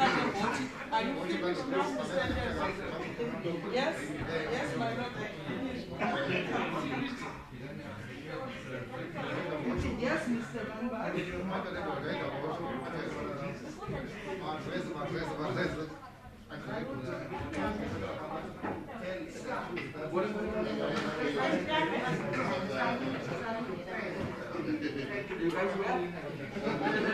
Are you finished now, Mr. Anderson? Yes? Yes, my lord. Yes, Mr. Lambert. You guys well?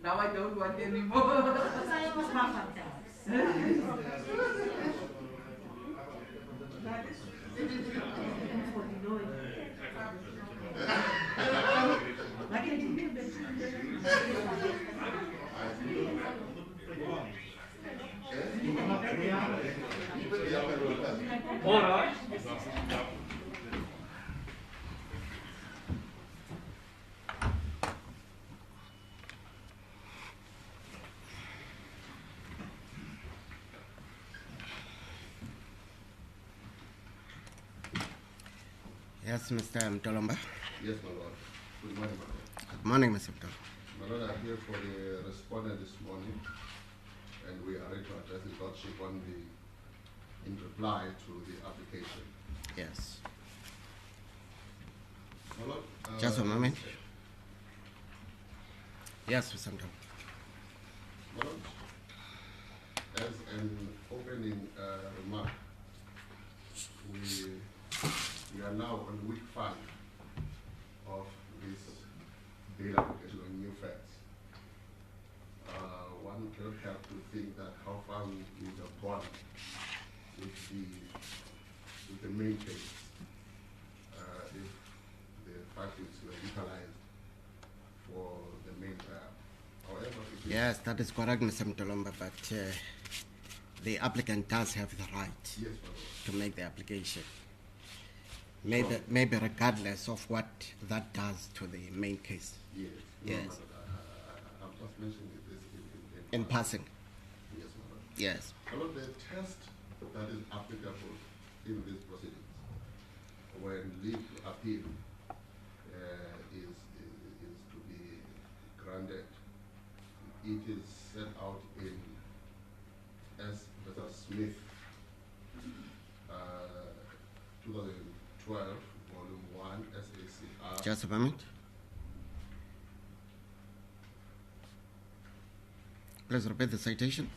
Now I don't want anymore. All right. Yes, Mr. Mtolomba. Yes, my lord. Good morning, my lord. Good morning, Mr. Mtolomba. My lord, I'm here for the respondent this morning, and we are ready to address the lordship on in reply to the application. Yes. My lord, Just a moment. Yes, Mr. Mtolomba. My lord, as an opening remark, we are now on week 5 of this bail application on new facts. One cannot help to think that how far we have gone with the main case if the facts were utilized for the main trial. However, yes, that is correct, Mr. Mtolomba, but the applicant does have the right yes, to make the application. Maybe regardless of what that does to the main case. yes. Yes. I'm just mentioning this In passing. Yes, my lord. Yes. Well, the test that is applicable in these proceedings when leave to appeal is to be granted. It is set out in S. Smith, 2012, Volume 1, SACR. Just a moment. Please repeat the citation.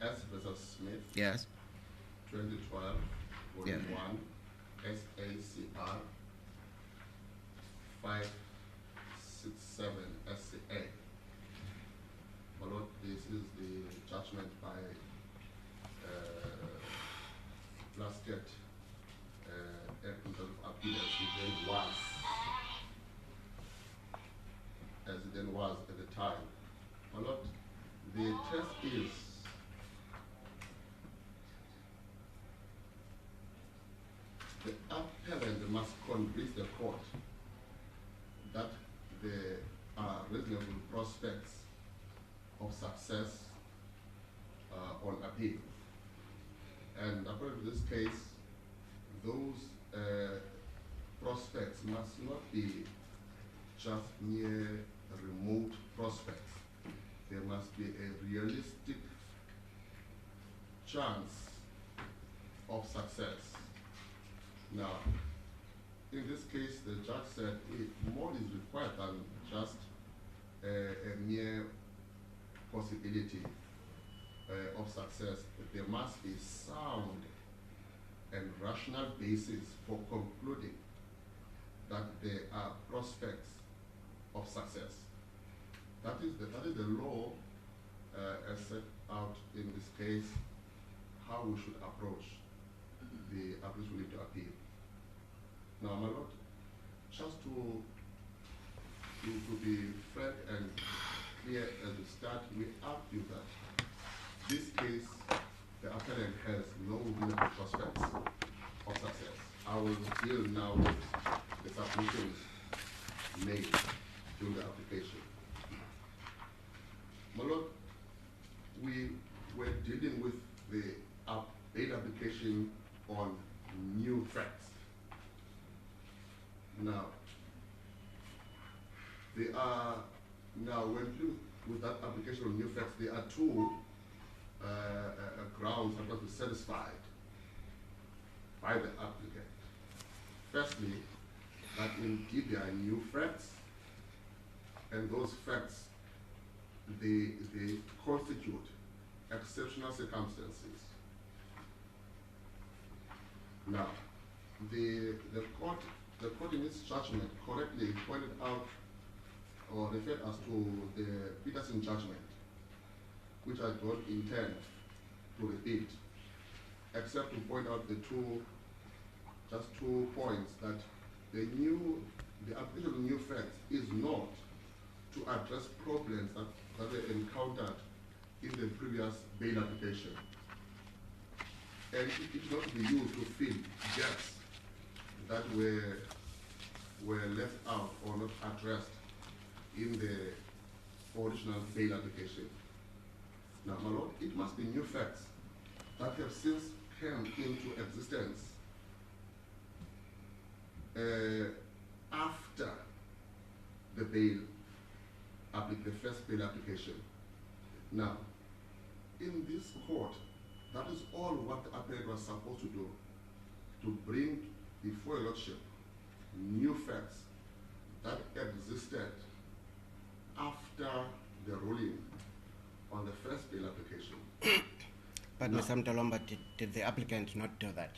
S. Smith, Yes. 2012, Volume Yeah. 1, SACR 567 SCA. My lord, this is the judgment by Plasket appeal as it then was at the time. My lord, the test is the appellant must convince the court that there are reasonable prospects of success on appeal. And according to this case, those prospects must not be just mere remote prospects. There must be a realistic chance of success. Now, in this case, the judge said more is required than just a mere possibility of success. There must be sound and rational basis for concluding that there are prospects of success. That is the law as set out in this case, how we should approach the application we need to appeal. Now, my lord, just to be frank and clear as we start, we argue that this case, the appellant has no reasonable prospects of success. I will deal now with the submissions made during the application. My lord, we were dealing with the bail application on new facts. Now, there are, now when you with that application on new facts, there are two grounds that must be satisfied by the applicant. Firstly, that indeed there are new facts, and those facts, they constitute exceptional circumstances. Now, the court in its judgment correctly pointed out or referred us to the Peterson judgment, which I don't intend to repeat, except to point out just two points, that the application of new facts is not to address problems that were encountered in the previous bail application. And it is not to be used to fill gaps that were left out or not addressed in the original bail application. Now, my lord, it must be new facts that have since come into existence after the first bail application. Now, in this court, that is all what the appellant was supposed to do, to bring before your lordship new facts that existed after the ruling on the first bail application. But Mr. Mtolomba, did the applicant not do that?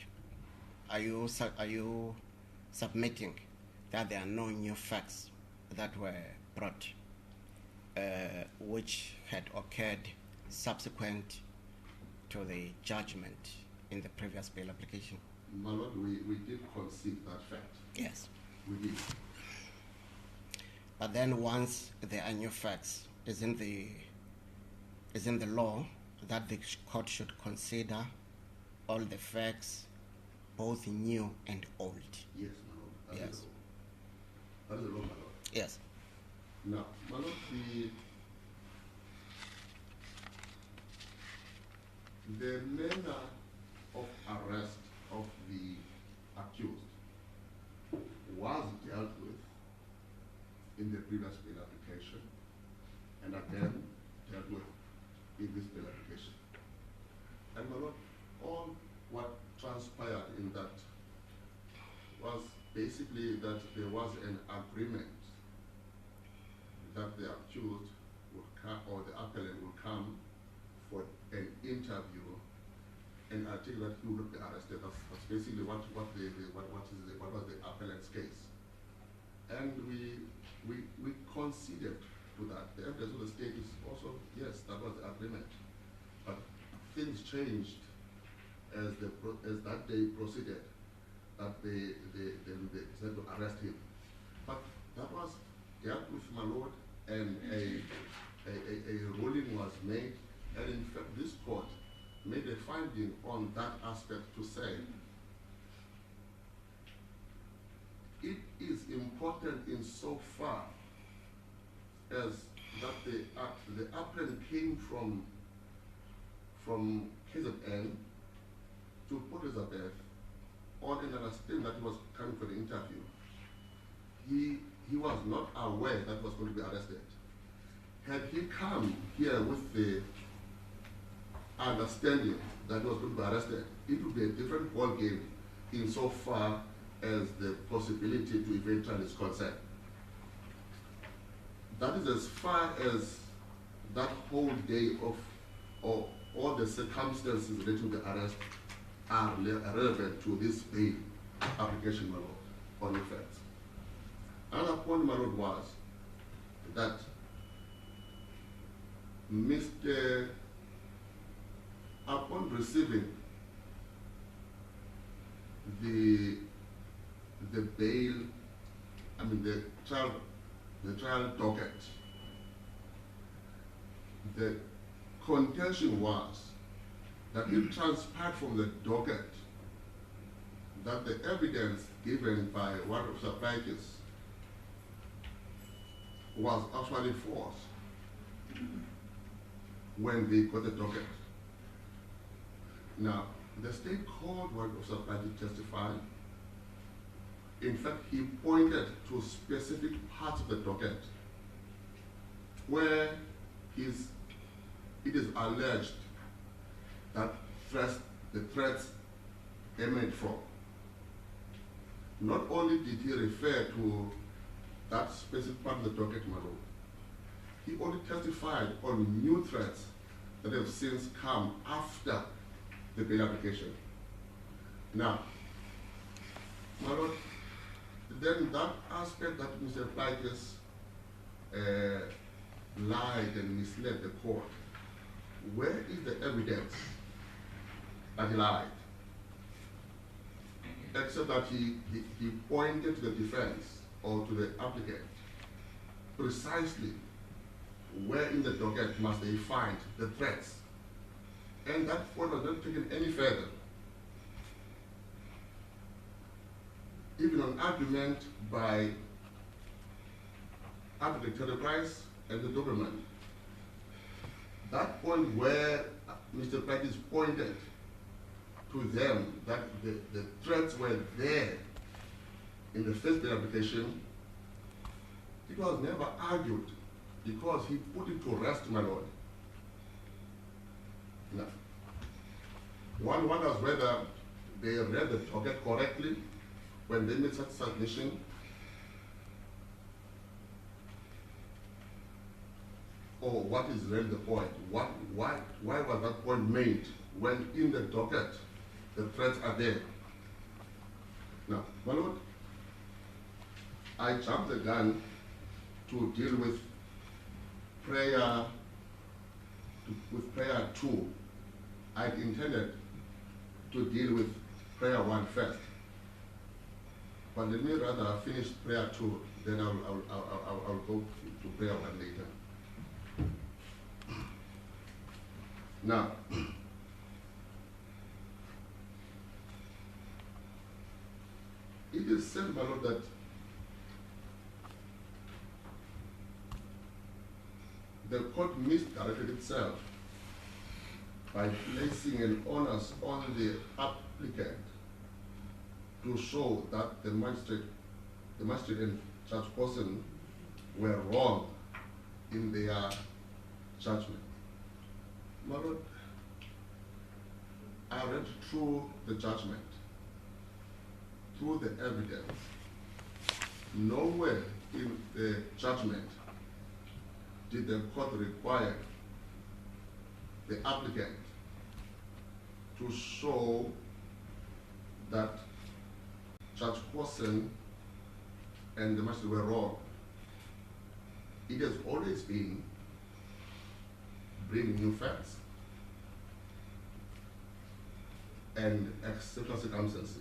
Are you submitting that there are no new facts that were brought, which had occurred subsequent to the judgment in the previous bail application? My lord, we did concede that fact. Yes. We did. But then once there are new facts, isn't the law that the court should consider all the facts, both new and old? Yes, my lord. Yes. That is the law, my lord. Yes. Now, my lord, the manner of arrest of the accused was dealt with in the previous bail application, and again dealt with in this bail application. And my lord, all what transpired in that was basically that there was an agreement that the accused would come, or the appellant would come for an interview, and I think that he would not be arrested. That's basically what was the appellant's case. And we conceded to that. The evidence of the state is also, yes, that was the agreement. But things changed as that day proceeded, that they decided to arrest him. But that was dealt with, my lord, and a ruling was made, and in fact this court made a finding on that aspect to say it is important in so far as that the appellant came from KZN to Port Elizabeth on an understanding that he was coming for the interview. He was not aware that he was going to be arrested. Had he come here with the understanding that he was going to be arrested, it would be a different ball game insofar as the possibility to evade trial is concerned. That is as far as that whole day of, or all the circumstances related to the arrest are relevant to this bail application on the facts. Another point, my lord, was that upon receiving the bail, the trial docket, the contention was that it transpired from the docket that the evidence given by one of the parties was actually false when they got the docket. Now, the state called one of the parties to testify. In fact, he pointed to specific parts of the docket where it is alleged that the threats emanate from. Not only did he refer to that specific part of the docket, my lord, he only testified on new threats that have since come after the bail application. Now, my lord, then that aspect that Mr. Plikus lied and misled the court, where is the evidence that he lied? Except that he pointed to the defense or to the applicant precisely where in the docket must they find the threats. And that point was not taken any further. Even an argument by Applicant Price and the government. That point where Mr. Price pointed to them that the threats were there in the first bail application, it was never argued because he put it to rest, my lord. Now, one wonders whether they read the docket correctly when they made such submission. Or what is really the point? Why was that point made when in the docket the threats are there? Now, my lord, I jumped the gun to deal with prayer 2. I intended to deal with prayer 1 first. But let me rather finish prayer 2, then I'll go to prayer 1 later. Now, it is said, my lord, that the court misdirected itself by placing an onus on the applicant to show that the magistrate and judge person were wrong in their judgment. My lord, I read through the judgment, through the evidence. Nowhere in the judgment did the court require the applicant to show that Judge Person and the magistrate were wrong. It has always been bring new facts and exceptional circumstances.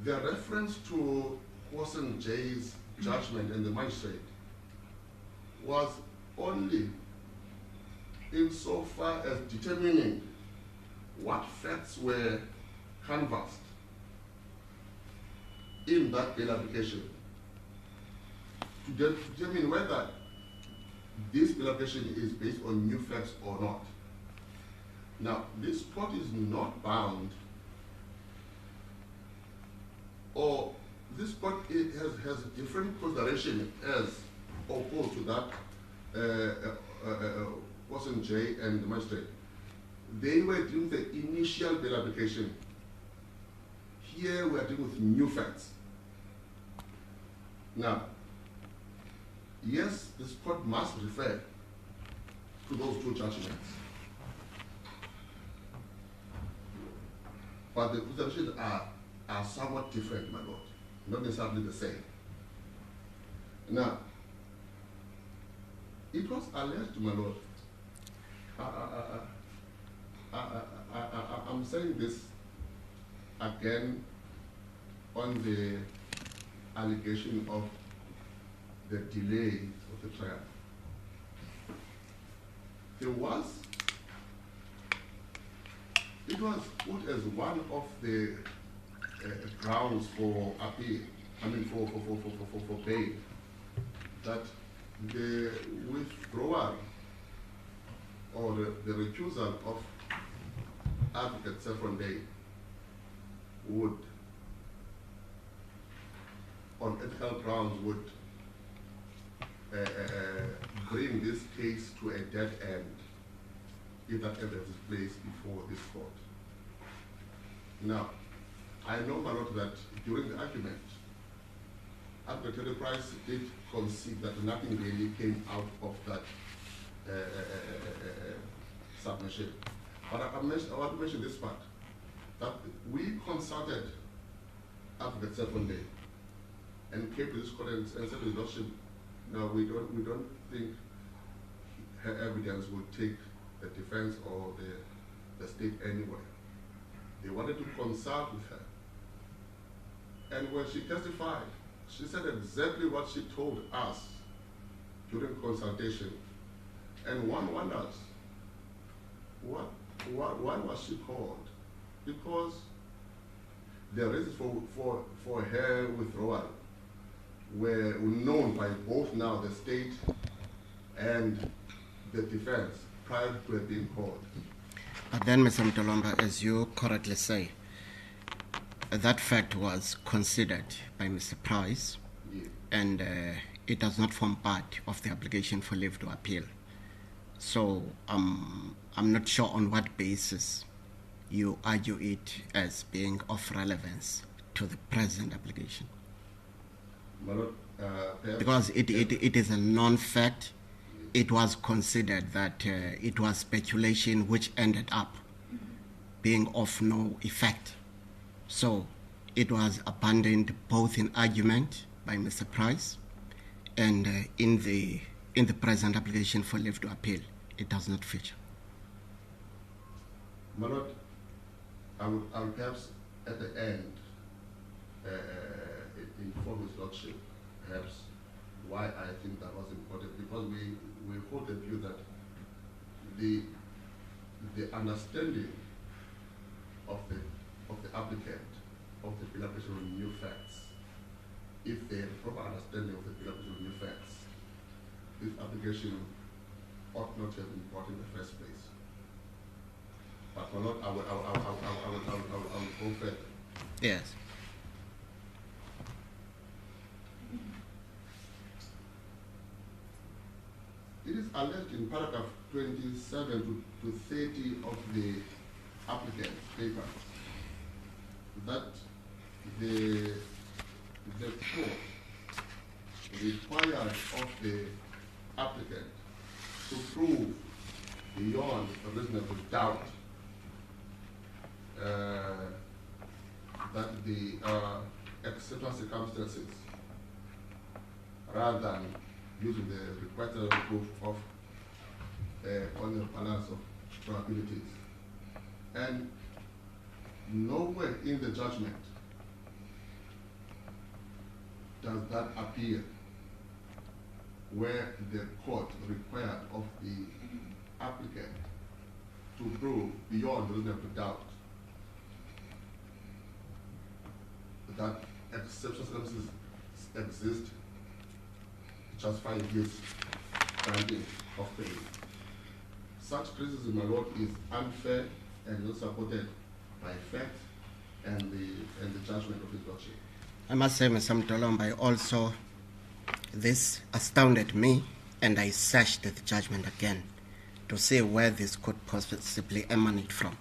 The reference to Person J's judgment and the magistrate was only insofar as determining what facts were canvassed in that bail application to determine whether this bail application is based on new facts or not. Now, this court is not bound, or this court has a different consideration as opposed to that Person J and the magistrate. They were doing the initial bail application. Here we are dealing with new facts. Now, yes, this court must refer to those two judgments. But the considerations are somewhat different, my lord. not necessarily the same. Now, it was alleged, my lord. I'm saying this again on the allegation of the delay of the trial. It was put as one of the grounds for appeal, for bail, that the withdrawal or the recusal of Applicant Saffron Day would, on ethical grounds, would bring this case to a dead end if that evidence is placed before this court. Now, I know, my lord, that during the argument, Applicant Price did concede that nothing really came out of that submission. But I want to mention this part, that we consulted Applicant Saffron Day and came to this court and said to the Lordship, no, we don't think her evidence would take the defense or the state anywhere. They wanted to consult with her. And when she testified, she said exactly what she told us during consultation. And one wonders, why was she called? Because the reasons for her withdrawal were known by both now the state and the defense prior to her being called. But then, Mr. Mtolomba, as you correctly say, that fact was considered by Mr. Price, Yeah. and it does not form part of the application for leave to appeal. So I'm not sure on what basis you argue it as being of relevance to the present application. My Lord, Because it is a non-fact. It was considered that it was speculation which ended up being of no effect. So it was abandoned both in argument by Mr. Price and in the present application for leave to appeal. It does not feature. My Lord, I will perhaps at the end inform His Lordship perhaps why I think that was important, because we hold the view that the understanding of the applicant of the bill application of new facts, if they have a proper understanding of the bill application of new facts, this application ought not to have been brought in the first place. But my Lord, I will go further. Yes. It is alleged in paragraph 27 to 30 of the applicant's paper that the court required of the applicant to prove beyond a reasonable doubt that the exceptional circumstances, rather than using the requested proof of on the balance of probabilities. And nowhere in the judgment does that appear where the court required of the applicant to prove beyond reasonable doubt that exceptional circumstances exist justifying his granting of bail. Such criticism, my Lord, is unfair and not supported by fact and the judgment of His Lordship. I must say, Mr. Mtolomba, also this astounded me, and I searched the judgment again to see where this could possibly emanate from.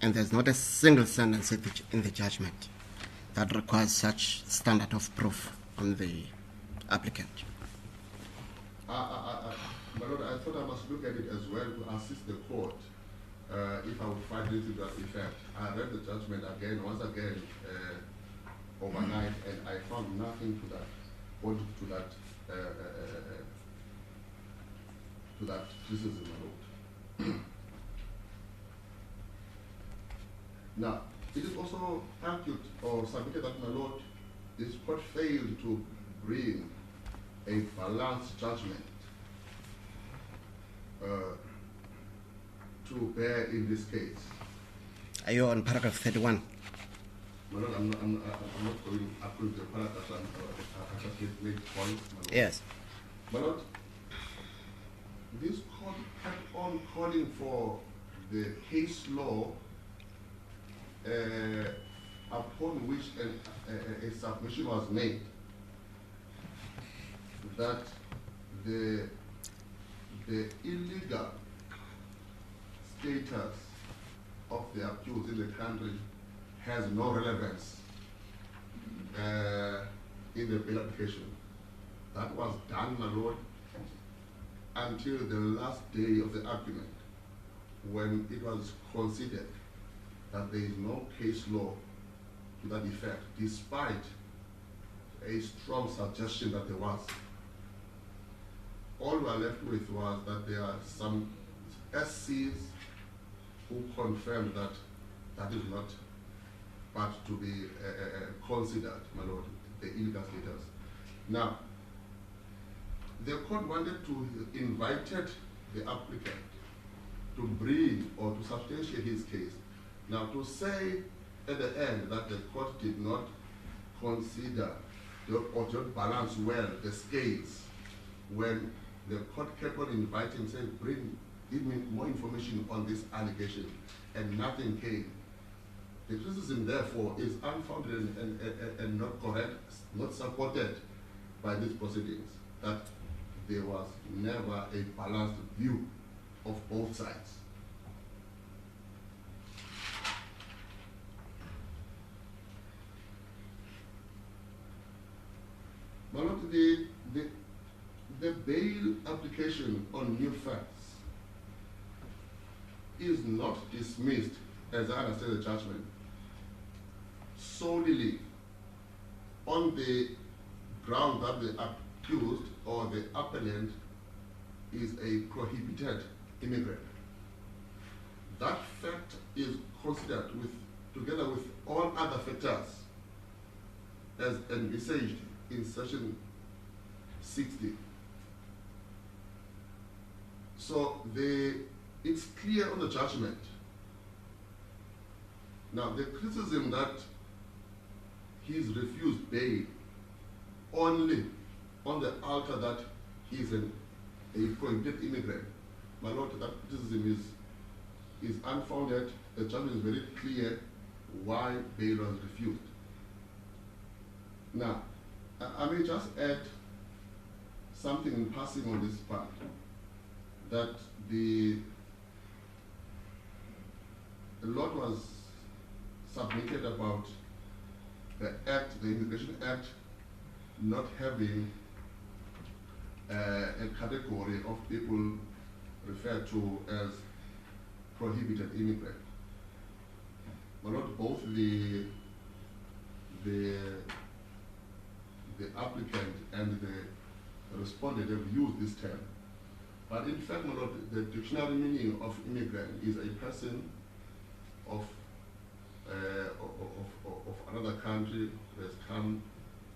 And there's not a single sentence in the judgment that requires such standard of proof on the applicant. My Lord, I thought I must look at it as well to assist the court if I would find it to that effect. I read the judgment again, once again, overnight, and I found nothing to that, or to that criticism, my lord. Now, it is also argued or submitted that, my lord, this court failed to bring a balanced judgment to bear in this case. Are you on paragraph 31? My lord, I'm not going according to the paragraph. I just made points, my lord. Yes. My lord, this court kept on calling for the case law upon which a submission was made, that the illegal status of the accused in the country has no relevance in the bail application. That was done, my lord, until the last day of the argument, when it was considered that there is no case law to that effect, despite a strong suggestion that there was. All we are left with was that there are some SCs who confirmed that that is not but to be considered, my lord, the illegal status. Now, the court wanted to invited the applicant to bring or to substantiate his case. Now, to say at the end that the court did not consider or did not balance well the scales, when the court kept on inviting, saying, give me more information on this allegation, and nothing came. The criticism, therefore, is unfounded and not correct, not supported by these proceedings, that there was never a balanced view of both sides. My lord, the bail application on new facts is not dismissed, as I understand the judgment, solely on the ground that the accused or the appellant is a prohibited immigrant. That fact is considered together with all other factors as envisaged in section 60. So it's clear on the judgment. Now, the criticism that he's refused bail only on the alter that he's a prohibited immigrant, my lord, that criticism is unfounded. The judgment is very clear why bail was refused. Now, I may just add something in passing on this part, that the lot was submitted about the Act, the Immigration Act, not having a category of people referred to as prohibited immigrant. But not both the applicant and the respondent have used this term. But in fact, my lord, the dictionary meaning of immigrant is a person of another country who has come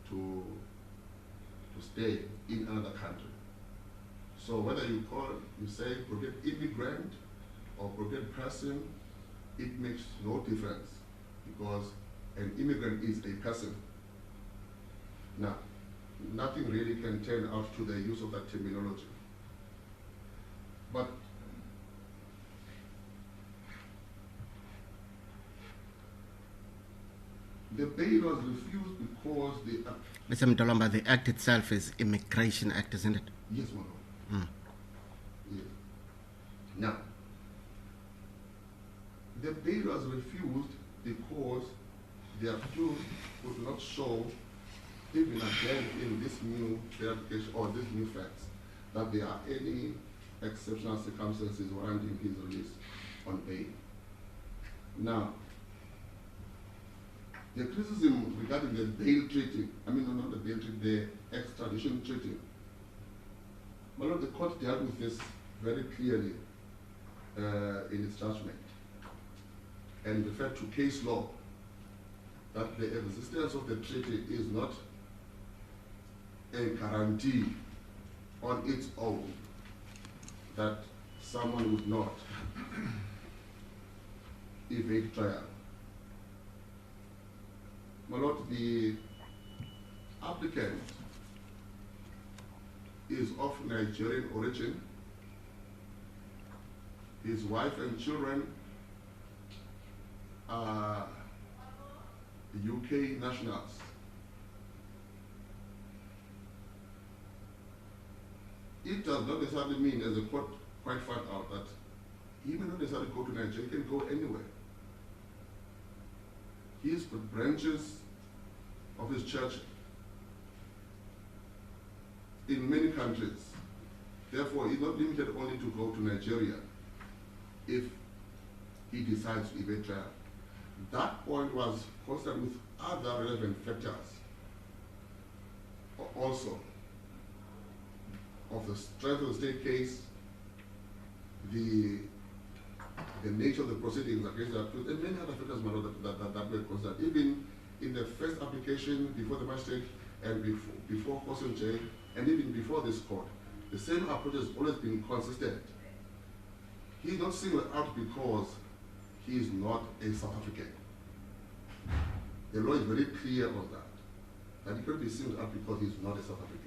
to stay in another country. So whether you say prohibited immigrant or prohibited person, it makes no difference, because an immigrant is a person. Now, nothing really can turn out to the use of that terminology. But the bail was refused because Mr. Mtolomba, the act itself is Immigration Act, isn't it? Yes, my lord. Yes. Now, the bail was refused because the accused could not show, even again in this new verification or this new facts, that there are any exceptional circumstances warranting his release on bail. Now, The criticism regarding the bail treaty, I mean, not the bail treaty, the extradition treaty. My lord, the court dealt with this very clearly in its judgment and referred to case law that the existence of the treaty is not a guarantee on its own that someone would not evade trial. My lord, the applicant is of Nigerian origin. His wife and children are UK nationals. It does not necessarily mean, as the court quite found out, that he may not necessarily go to Nigeria, he can go anywhere. His branches of his church in many countries. Therefore, he's not limited only to go to Nigeria if he decides to evade trial. That point was considered with other relevant factors also of the strength of the state case, the nature of the proceedings against the accused, and many other factors that were considered. Even in the first application before the magistrate and before Cousin J, and even before this court, the same approach has always been consistent. He is not singled out because he is not a South African. The law is very clear on that he cannot be singled out because he is not a South African.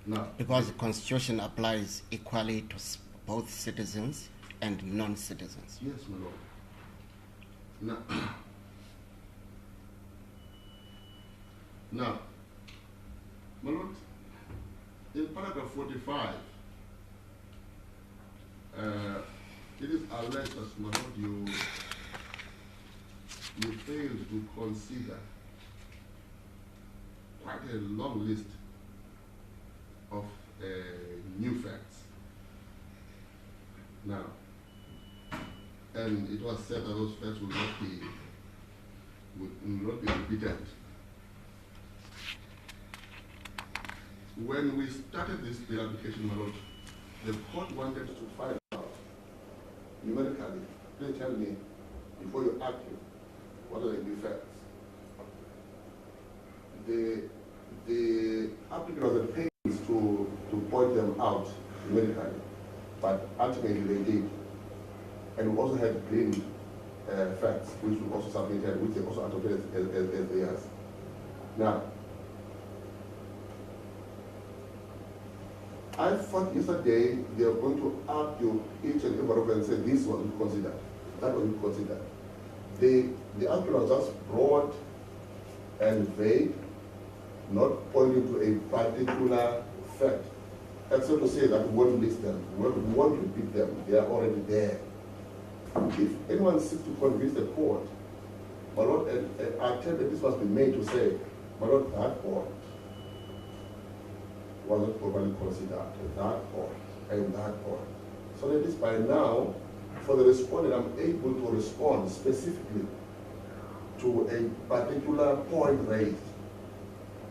Now, Because the Constitution applies equally to both citizens and non-citizens. yes, my lord. Now, my lord, in paragraph 45, it is alleged that, my lord, you failed to consider quite a long list of new facts. Now, and it was said that those facts will not be repeated. When we started this bill application, my lord, the court wanted to find out numerically. Please tell me, before you argue, what are the new facts? The applicant was at pains to point them out numerically, but ultimately they did. And we also had plain facts, which we also submitted, which they also adopted as theirs. Now, I thought yesterday they were going to argue each and every one of them and say this was considered, that was considered. The argument was just broad and vague, not pointing to a particular fact, except to say that we won't list them, we won't repeat them, they are already there. If anyone seeks to convince the court, my lord, I tell that this must be made to say, my lord, that point wasn't properly considered, that point and that point. So that is by now, for the respondent, I'm able to respond specifically to a particular point raised,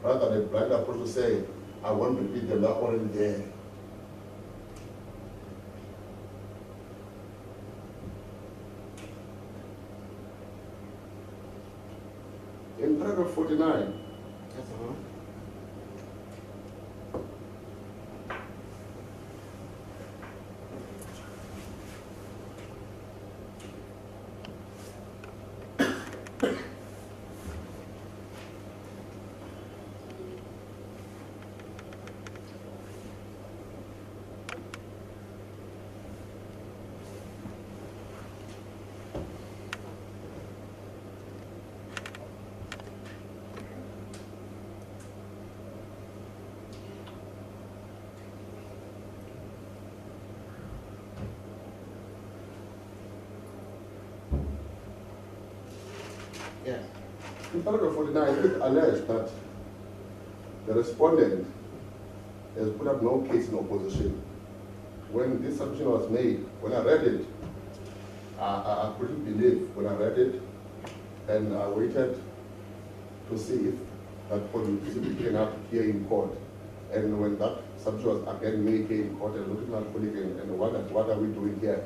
rather than a blind approach to say, I won't repeat them, they're already there. In paragraph 49, Yes. in paragraph 49, it is alleged that the respondent has put up no case in opposition. When this submission was made, when I read it, I couldn't believe when I read it, and I waited to see if that point would simply turn up here in court. And when that subject was again made here in court, and looking at my colleague and wondered, what are we doing here?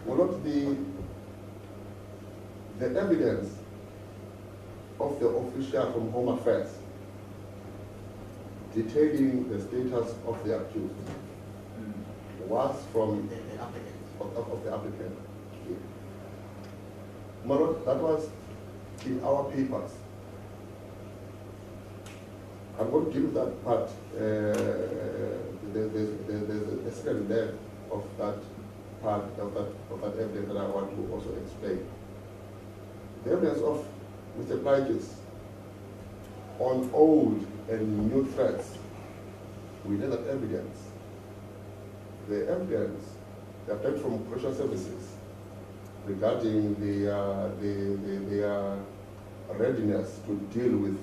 One of the evidence of the official from Home Affairs detailing the status of the accused was from The applicant. of the applicant. My Lord, that was in our papers. I'm going to give that part. There's a second there of that part of that evidence that I want to also explain. The evidence of Mr. Pledges on old and new threats. We need that evidence. The evidence that came from Correctional Services regarding their readiness to deal with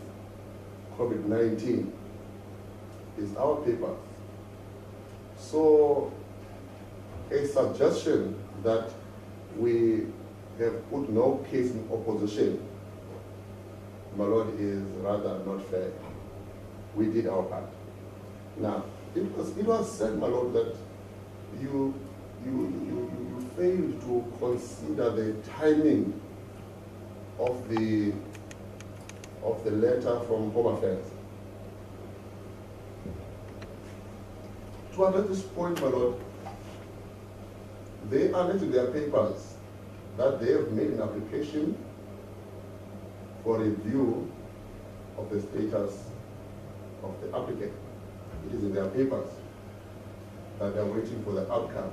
COVID-19 is our paper. So a suggestion that we have put no case in opposition, my Lord, is rather not fair. We did our part. Now, it was said, my Lord, that you failed to consider the timing of the letter from Home Affairs. To address this point, my Lord, they annexed in their papers that they have made an application for review of the status of the applicant. It is in their papers that they are waiting for the outcome.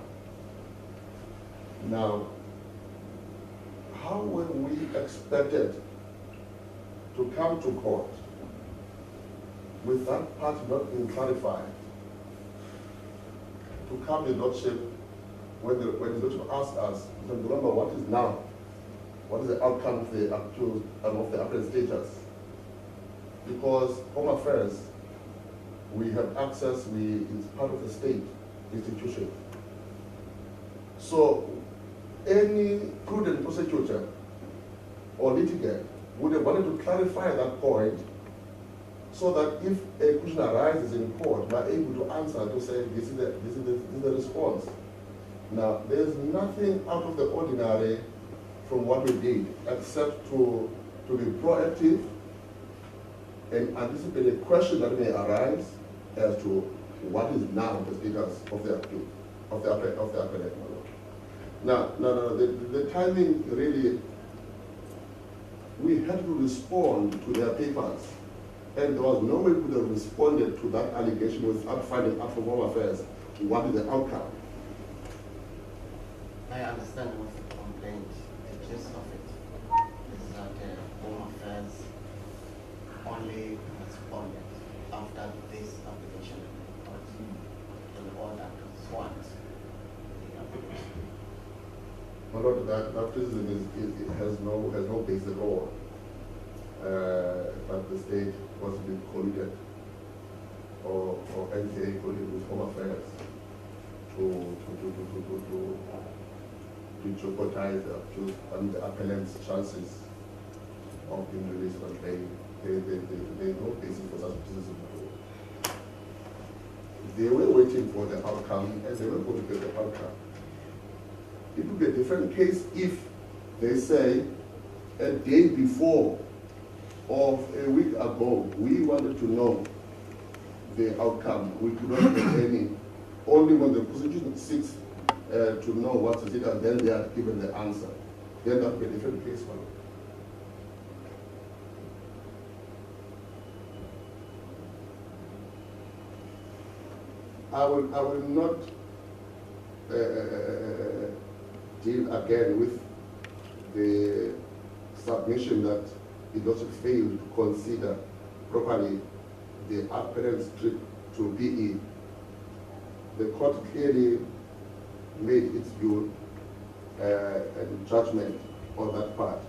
Now, how were we expected to come to court with that part not being clarified? To come to Lordship when the Lordship asked us, remember what is now? What is the outcome of the accused and of the applicant status? Because Home Affairs, we have access, it's part of the state institution. So any prudent prosecutor or litigant would have wanted to clarify that point so that if a question arises in court, we are able to answer to say this is the response. Now, there's nothing out of the ordinary from what we did except to be proactive and anticipate a question that may arise as to what is now the status of the accused, of the appellate. Now, the timing really, we had to respond to their papers, and there was no way we could have responded to that allegation without finding out from Home Affairs what is the outcome. I understand what's the complaint. The gist of it is that Home Affairs only responded after this application was in order to swat the application. My Lord, that criticism has no basis at all. That the state possibly colluded or NTA colluded with Home Affairs to jeopardize the appellant's chances of being released on bail. There's no basis for such criticism at all. They were waiting for the outcome, and they were going to get the outcome. It would be a different case if they say a day before or a week ago, we wanted to know the outcome. We could not get any. Only when the prosecution seeks to know what's the status, then they are given the answer. Then that would be a different case for them. I will not deal again with the submission that it also failed to consider properly the appellant's trip to BE. The court clearly made its view and judgment on that part,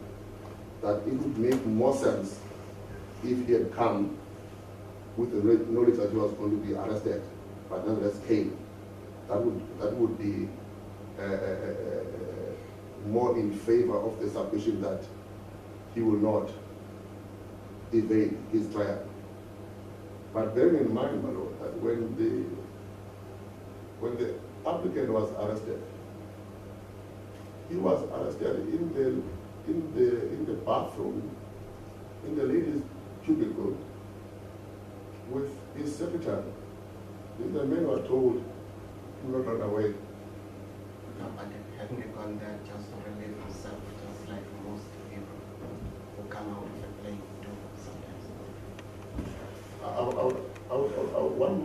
that it would make more sense if he had come with the knowledge that he was going to be arrested, but nonetheless came. That would be more in favor of the submission that he will not evade his trial. But bearing in mind, my lord, that when the applicant was arrested, he was arrested in the bathroom, in the ladies' cubicle, with his secretary. The men were told, do not run away. No, but hadn't they gone there just to relieve himself, just like most people who come out of a plane do sometimes? One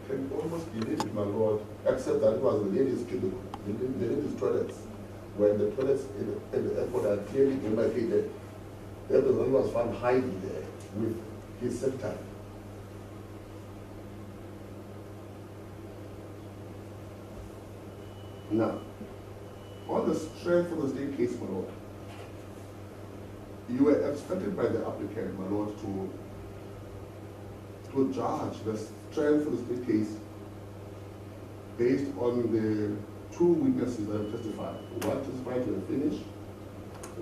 can almost believe it, my lord, except that it was the ladies' cubicle, the ladies' toilets. When the toilets in the airport are clearly demarcated, there was found hiding there with his secretary. Now, on the strength of the state case, my lord, you were expected by the applicant, my lord, to judge the strength of the state case based on the two witnesses that have testified. One testified to the finish,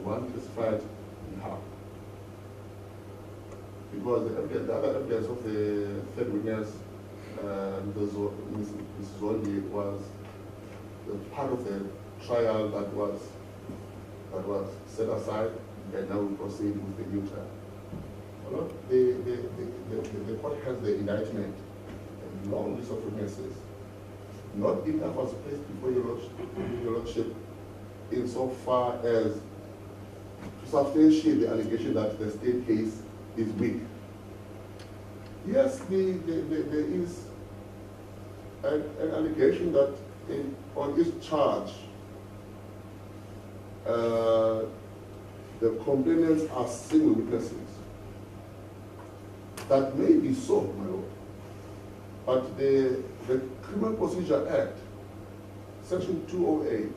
one testified in half. Because the other evidence of the third witness, Ms. Zondi, was part of the trial that was set aside, and now we proceed with the new trial. Well, the court has the indictment and long list of witnesses. Not enough was placed before your lordship insofar as to substantiate the allegation that the state case is weak. Yes, there is an allegation that on this charge, the complainants are single witnesses. That may be so, my lord. But the Criminal Procedure Act, Section 208,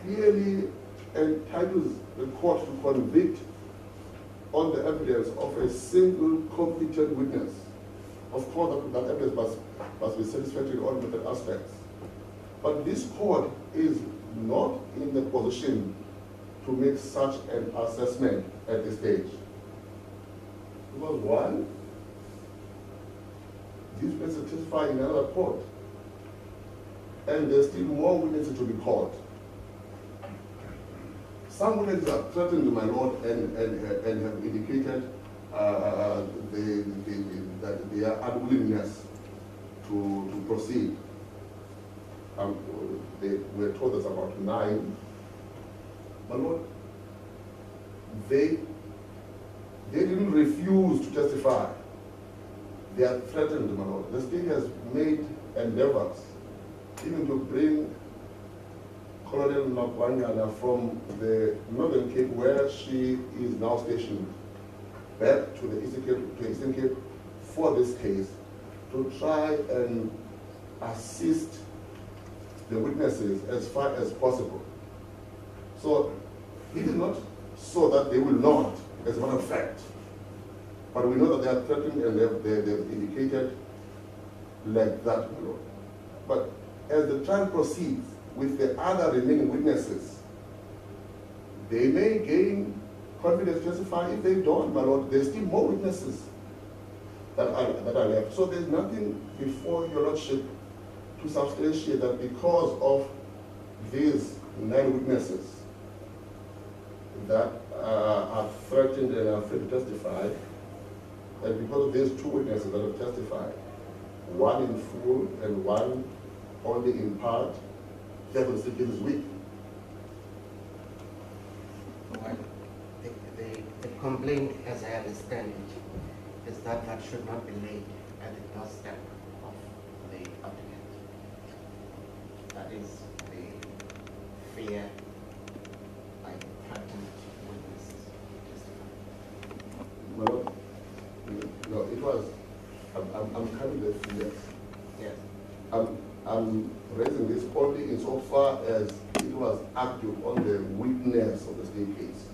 clearly entitles the court to convict on the evidence of a single competent witness. Of course, that evidence must be satisfactory in all method aspects. But this court is not in the position to make such an assessment at this stage. Because one, these witnesses testify in another court, and there's still more witnesses to be called. Some witnesses are threatened, my lord, and have indicated that their unwillingness to proceed. They were told us about 9. My lord, they didn't refuse to testify. They are threatened, my lord. The state has made endeavors even to bring Colonel Nabwangana from the Northern Cape, where she is now stationed, back to the Eastern Cape for this case, to try and assist the witnesses as far as possible. So it is not so that they will not, as a matter of fact, but we know that they are threatened and they've indicated like that, my lord. But as the trial proceeds with the other remaining witnesses, they may gain confidence to testify. If they don't, my lord, there's still more witnesses that are left. So there's nothing before your lordship to substantiate that because of these 9 witnesses that are threatened and are afraid to testify, and because of these 2 witnesses that have testified, one in full and one only in part, therefore the case is weak. Well, the complaint, as I understand it, is that should not be laid at the doorstep of the applicant. That is the fear by threatened witnesses to testify. Well, no, it was, I'm coming to the fears. Yes. I'm raising this only insofar as it was argued on the weakness of the state case.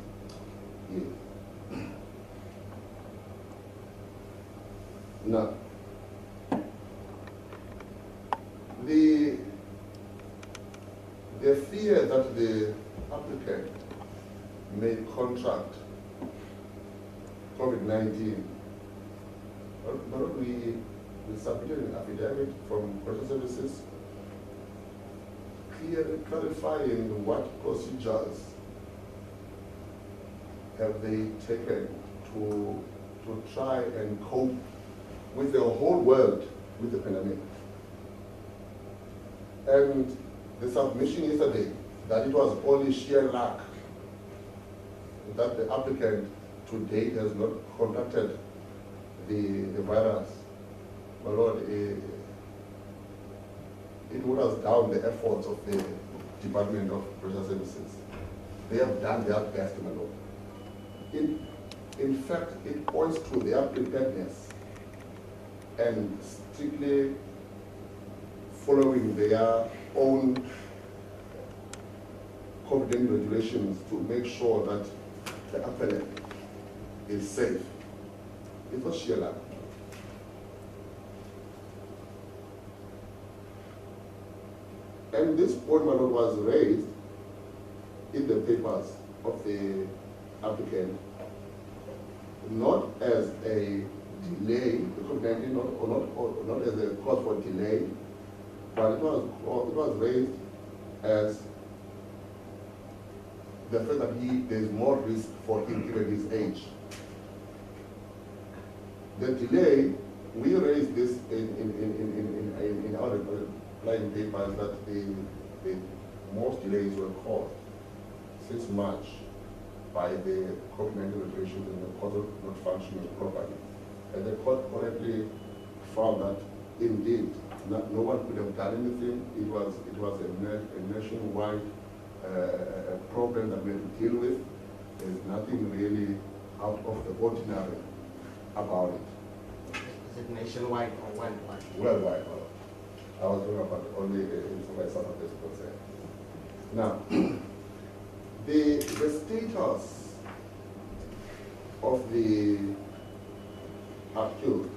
Yeah. Now, fear that the applicant may contract COVID-19, we submitted an affidavit from Social Services clearly clarifying what procedures have they taken to try and cope with the whole world with the pandemic. And the submission yesterday that it was only sheer luck that the applicant to date has not contacted the virus. My Lord, it waters down the efforts of the Department of Social Services. They have done their best, my Lord. In fact, it points to their preparedness and strictly following their own COVID regulations to make sure that the applicant is safe. It's not sheer luck. And this point, my Lord, was raised in the papers of the applicant, not as a delay, COVID-19, not as a cause for delay, but it was raised as the fact that there is more risk for him given his age. The delay, we raised this in our replying papers that the most delays were caused since March by the COVID-19 regulations and the court not functioning properly. And the court correctly found that indeed no one could have done anything. It was a nationwide problem that we had to deal with. There's nothing really out of the ordinary about it. Is it nationwide or worldwide? Worldwide. I was talking about only insofar some of this concern. Now, the status of the accused,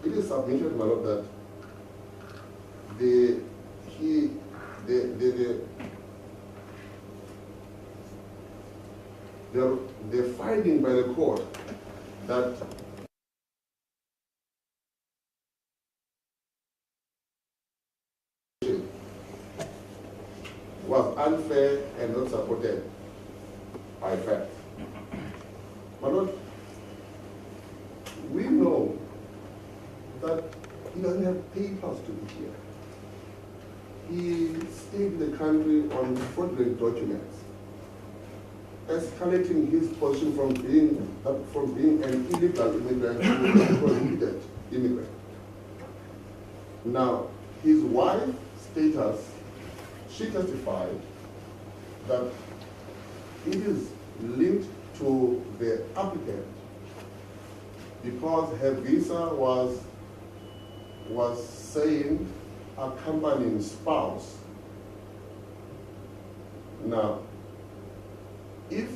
it is submitted, my Lord, that the finding by the court that was unfair and not supported by facts. My Lord, we know that he doesn't have papers to be here. He stayed in the country on fraudulent documents, escalating his position from being an illegal immigrant to a prohibited immigrant. Now, his wife's status, she testified that it is linked to the applicant because her visa was saying accompanying spouse. Now, if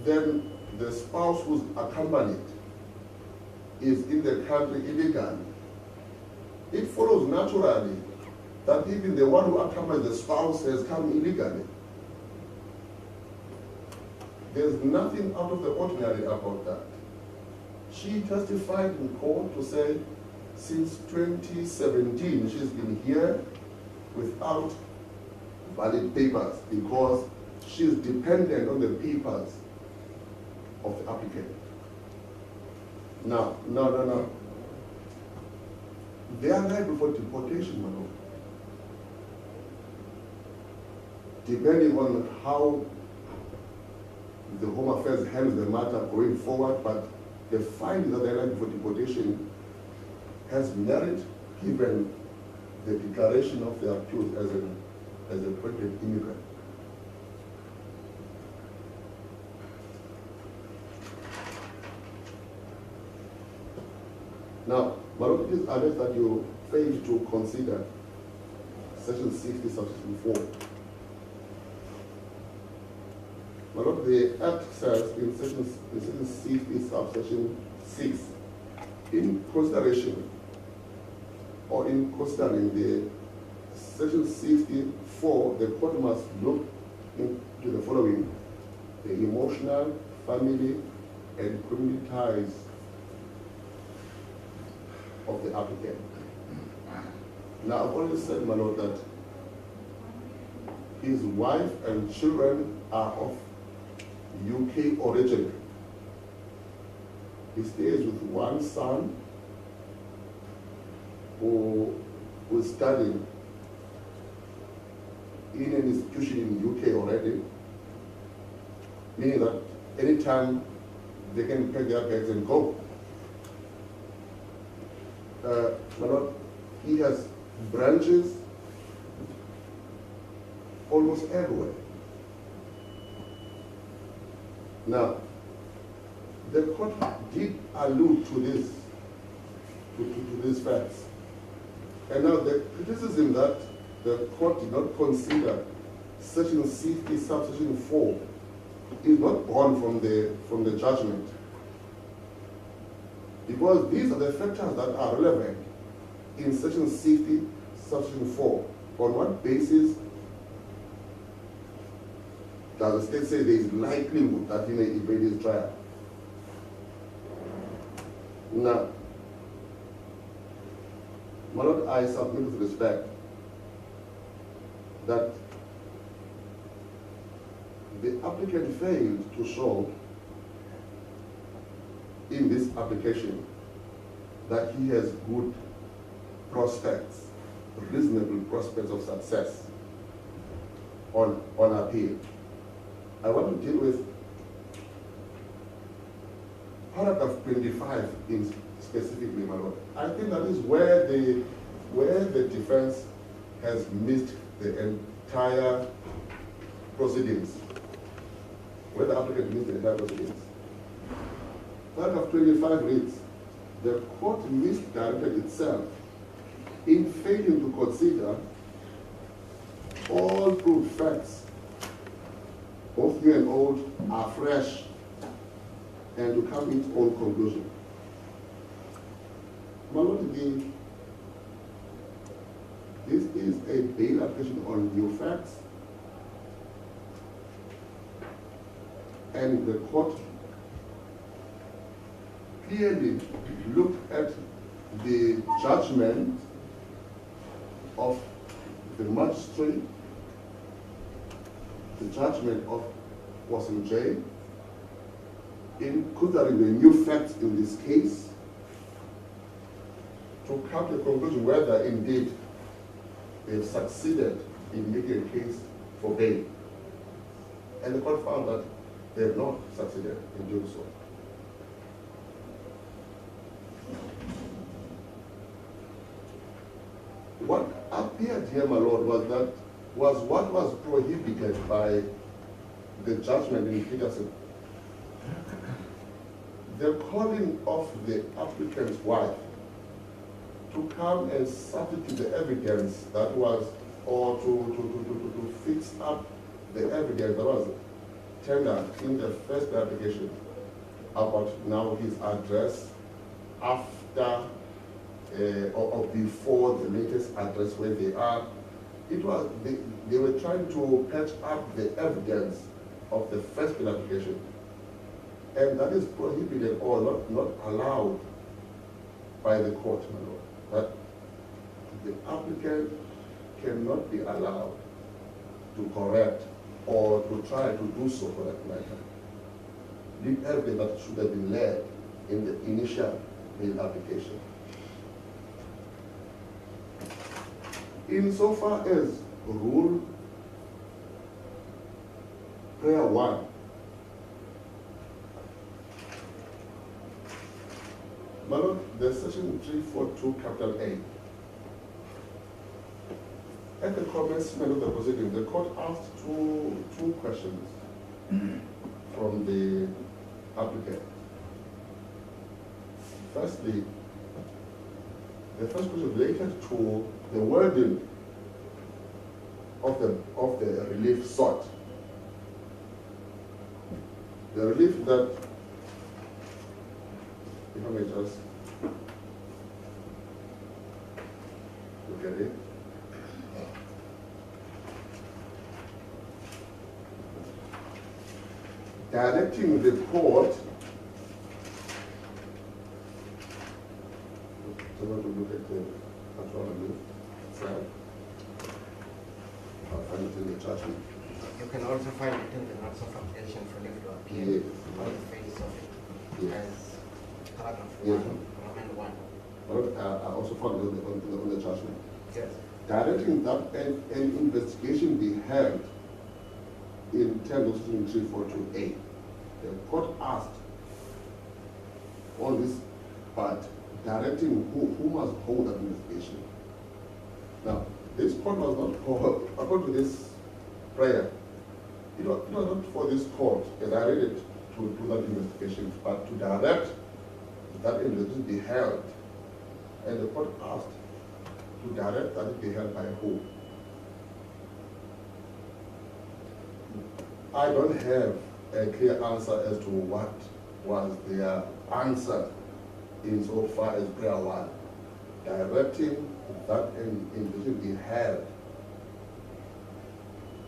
then the spouse who's accompanied is in the country illegally, it follows naturally that even the one who accompanies the spouse has come illegally. There's nothing out of the ordinary about that. She testified in court to say since 2017 she's been here without valid papers because she's dependent on the papers of the applicant. No. They are liable for deportation, my Lord. Depending on how the Home Affairs handles the matter going forward, but the finding that they are liable for deportation has merit given the declaration of the accused as a prohibited immigrant. Now, one of these others that you failed to consider, Section 60, Subsection 4. One of the Act says in Section 60, Subsection 6, in consideration or in considering the Section 64, the court must look into the following: the emotional, family, and community ties of the applicant. Now, I've already said, my lord, that his wife and children are of UK origin. He stays with one son who is studying in an institution in UK already, meaning that anytime they can pack their bags and go. My lord, he has branches almost everywhere. Now, the court did allude to this, to these facts. And now the criticism that the court did not consider Section 60, subsection 4, is not born from the judgment. Because these are the factors that are relevant in Section 60, subsection 4. On what basis does the state say there is likelihood that he may evade his trial? Now, my lord, I submit with respect that the applicant failed to show in this application that he has good prospects, reasonable prospects of success on appeal. I want to deal with paragraph 25 in specifically, my lord. I think that is where the defense has missed the entire proceedings, where the applicant missed the entire proceedings. Paragraph 25 reads, the court misdirected itself in failing to consider all proved facts, both new and old, are fresh, and to come to its own conclusion. My lord, this is a bail application on new facts, and the court clearly looked at the judgment of the magistrate, the judgment of Wassim J, in considering the new facts in this case, to come to a conclusion whether indeed they've succeeded in making a case for bail. And the court found that they have not succeeded in doing so. What appeared here, my lord, was what was prohibited by the judgment in Peterson. The calling of the applicant's wife to come and substitute the evidence that was, or to fix up the evidence that was tendered in the first application about now his address after or before the latest address where they are. It was they were trying to patch up the evidence of the first application, and that is prohibited or not allowed by the court, my lord. That the applicant cannot be allowed to correct or to try to do so for that matter. The evidence that should have been led in the initial bail application. Insofar as rule prayer 1, my lord, the section 342 capital A. At the commencement of the proceeding, the court asked two questions from the applicant. Firstly, the first question related to the wording of the relief sought. The relief that, if I may just look at it. directing the court. I want to look at the actual relief itself. I'll find it in the judgment. You can also find it in the notice of application for leave to appeal Yes. on the face of it Yes. as paragraph Yes. 1, Roman 1. But I also found it on the judgment. Yes. Directing that an investigation be held in terms of section 342A. The court asked on this part, directing who must hold that investigation. Now, this court was not called, according to this prayer, it was not for this court, as I read it, to do that investigation, but to direct that investigation be held. And the court asked to direct that it be held by who? I don't have a clear answer as to what was their answer insofar as prayer 1, directing that an investigation be held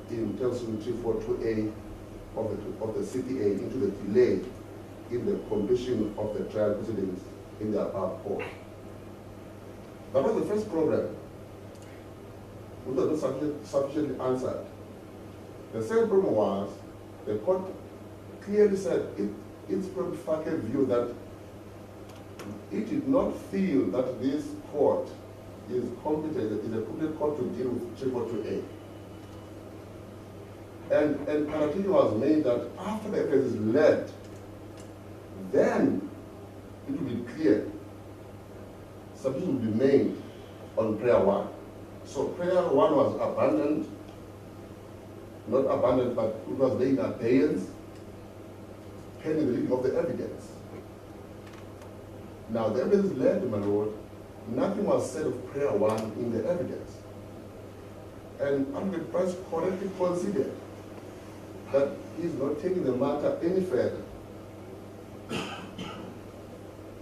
in terms of 342A of the CPA into the delay in the completion of the trial proceedings in the above court. That was the first problem, which was not sufficiently answered. The second problem was the court clearly said its prima facie view that it did not feel that this court is competent, is a competent court to deal with 342A. And an opinion was made that after the evidence is led, then it will be clear, submission will be made on prayer 1. So prayer 1 was abandoned, not abandoned, but it was laid in abeyance, pending the reading of the evidence. Now the evidence led, my lord, nothing was said of prayer 1 in the evidence. And Applicant Price correctly considered that he's not taking the matter any further.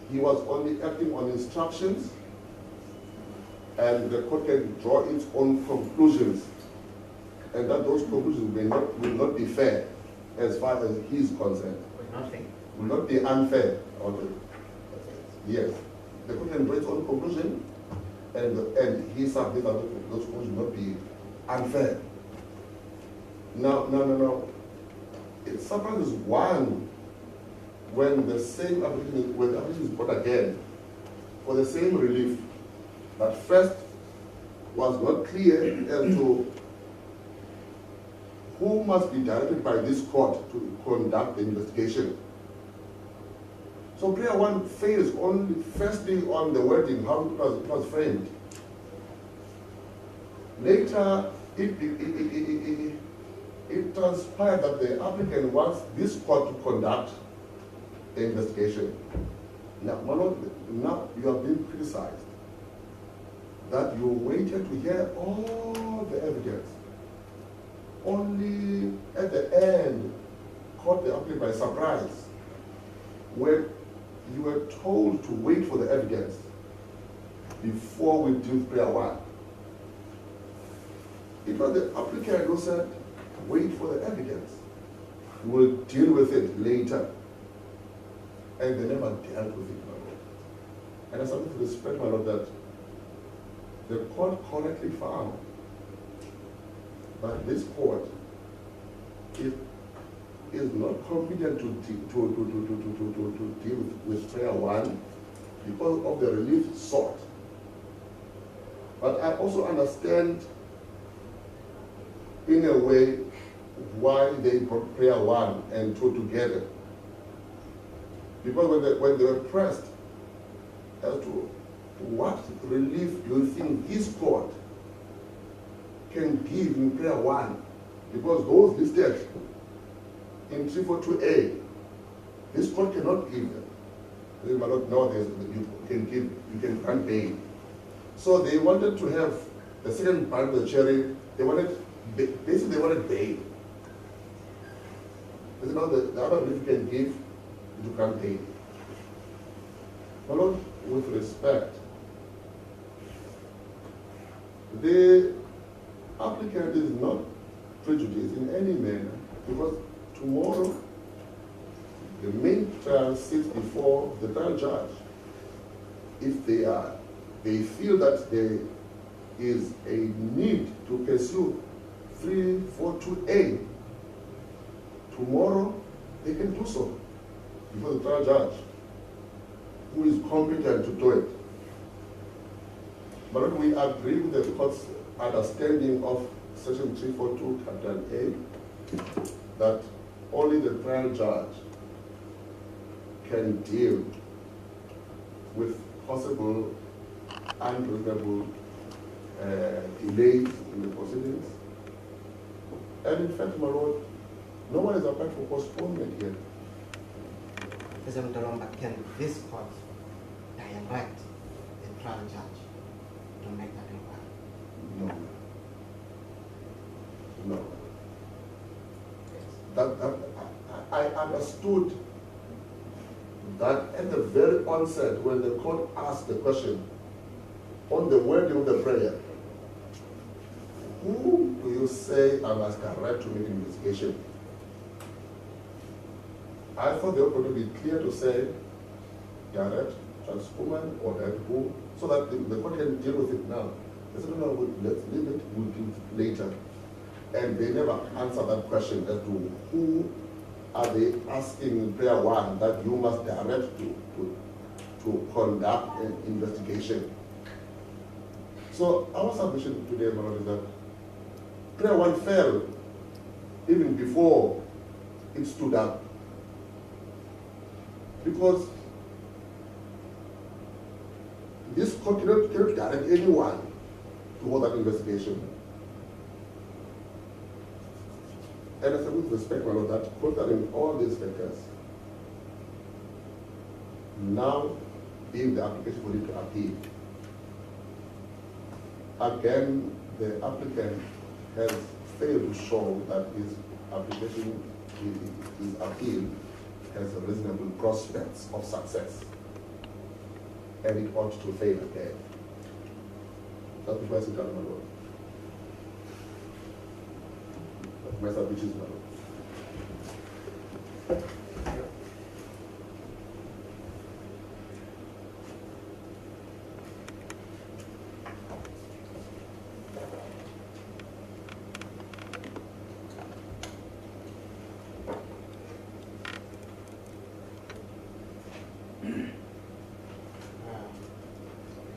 He was only acting on instructions, and the court can draw its own conclusions, and that those conclusions will not be fair as far as he is concerned. Nothing. Will not be unfair. Okay. Yes. The court can draw its own conclusion, and he submits that those conclusions will not be unfair. No. It surprises one when the same application, when the application is brought again for the same relief, that first was not clear as to who must be directed by this court to conduct the investigation. So prayer 1 fails only firstly on the wording, how it was framed. Later, it transpired that the applicant wants this court to conduct the investigation. Now, now you have been criticized that you waited to hear all the evidence. Only at the end, caught the applicant by surprise, where you were told to wait for the evidence before we do prayer 1. It was the applicant who said, wait for the evidence. We'll deal with it later. And they never dealt with it, my lord. And I submit to respect, my lord, that the court correctly found that this court is not competent to deal with prayer 1 because of the relief sought. But I also understand in a way why they brought prayer 1 and 2 together. Because when they were pressed as to what relief do you think this court can give in prayer 1, because those listed in 342A, this court cannot give them. They will not know you can grant bail. So they wanted to have the second part of the cherry. They wanted basically they wanted bail. They said, no, the other relief you can give, you can't pay. My lord, with respect, the applicant is not prejudiced in any manner because tomorrow the main trial sits before the trial judge. If they feel that there is a need to pursue 342A, tomorrow they can do so before the trial judge, who is competent to do it. But we agree with the court's understanding of Section 342, Capital A, that only the trial judge can deal with possible unreasonable delays in the proceedings. And in fact, my lord, no one has applied for postponement here. Mr. Mutolomba, can this court direct the trial judge to make that inquiry? No. No. I understood that at the very onset, when the court asked the question on the wording of the prayer, who do you say I must direct to make an investigation? I thought they were going to be clear to say direct, postponement, or direct who, so that the court can deal with it now. They said, no, let's leave it, we'll deal with it later. And they never answered that question as to who are they asking in prayer one that you must direct to conduct an investigation. So our submission today, my Lord, is that prayer one fell even before it stood up. Because this court cannot direct anyone to hold that investigation. And I say with respect, my Lord, that considering all these factors, now being the application for it to appeal, again, the applicant has failed to show that his application, his appeal, has a reasonable prospects of success, and it ought to fail again. That's before I sit down, my Lord. My submission, my Lord.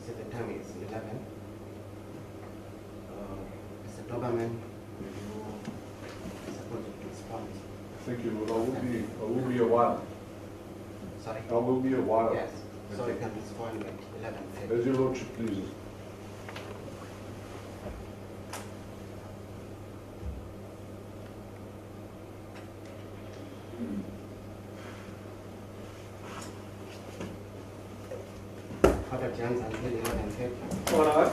So the time is 11. Mr. Doberman, Thank you, Lord. I will be a while. sorry? I will be a while. Yes, so you can respond at 11:30. As your Lordship pleases. Court adjourns until 11:30. All right.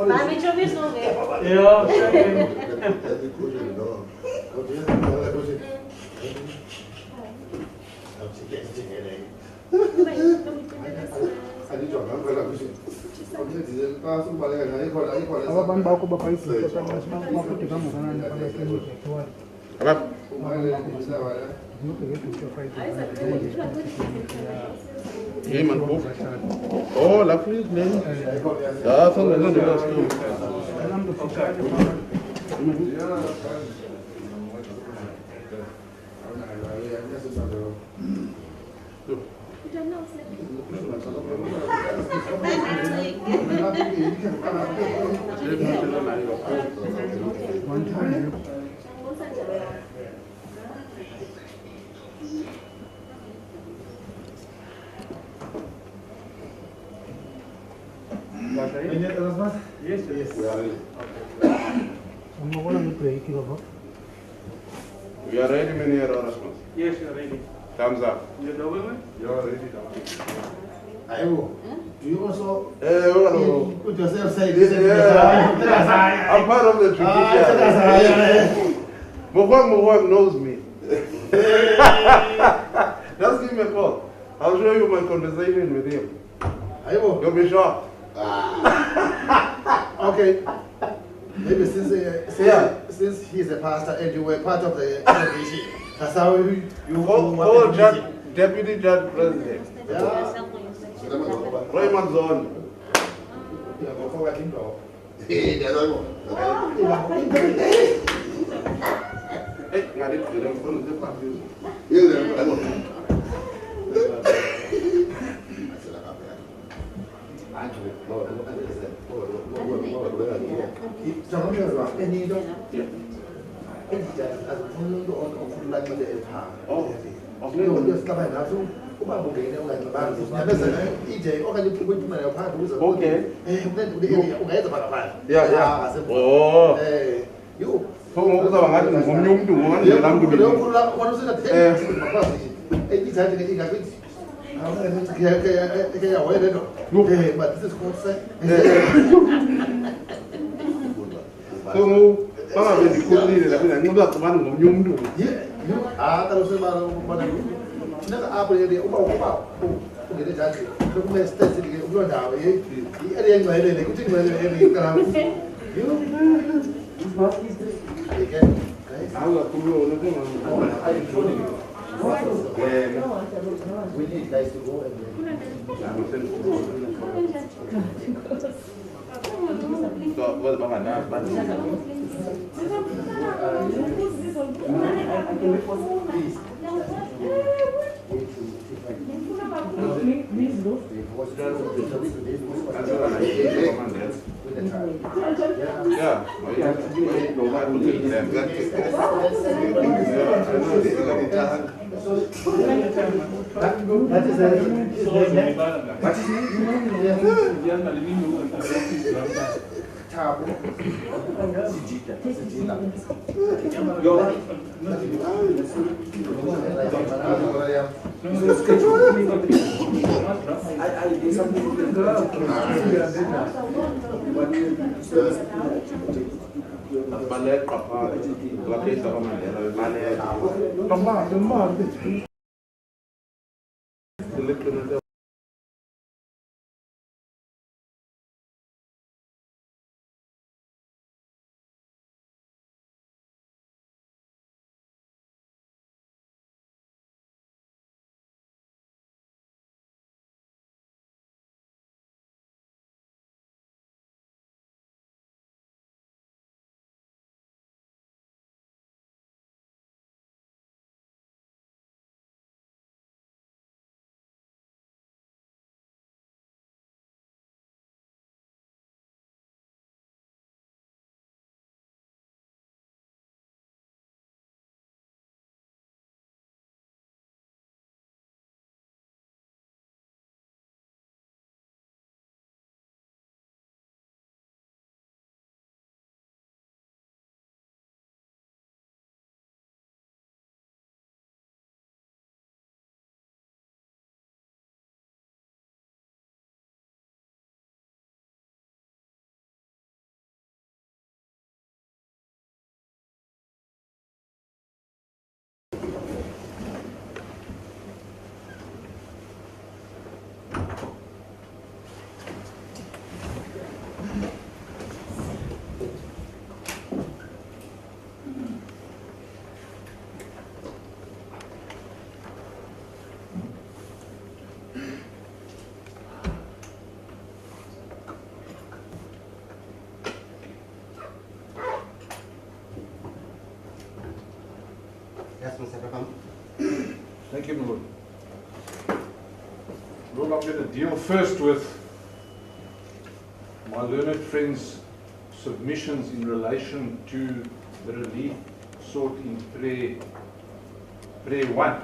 Vai me ouvir não, né? Abantu bakho bapayisa kodwa mafuthi kangakanani phakathi Hey man, go. Oh, la please, man. That's all I know. one time. Yes, yes. We are ready, many errors. Yes, you're ready. Thumbs up. You're the woman? You are ready. Ayo, do you also Hello. put yourself say This this? I'm part of the judiciary. Mugwang knows me. Just give me a call. I'll show you my conversation with him. Ayo, You'll be shocked. okay. Maybe since he's a pastor and you were part of the congregation, that's how you Call Deputy Judge President. Yeah. Raymond Zone. Hey, that's all. Hey, I didn't do them from the party. Okay. Yeah. Oh. So ngokuza bangathi ngomnyumntu ngomanje lamntu. But this is called say. So bangabe ndikhulile lapha nginqoba cabana ngomnyumntu. Kalau saya mana nak apa dia ubah dia jadi kalau stage dia ubah dah ye ada yang lain lagi kucing lain lagi kalau Agora como não tem we need guys to go and Ballet, papa, la pièce de Roman, Thank you, my Lord. Lord, I'm going to deal first with my learned friend's submissions in relation to the relief sought in prayer 1.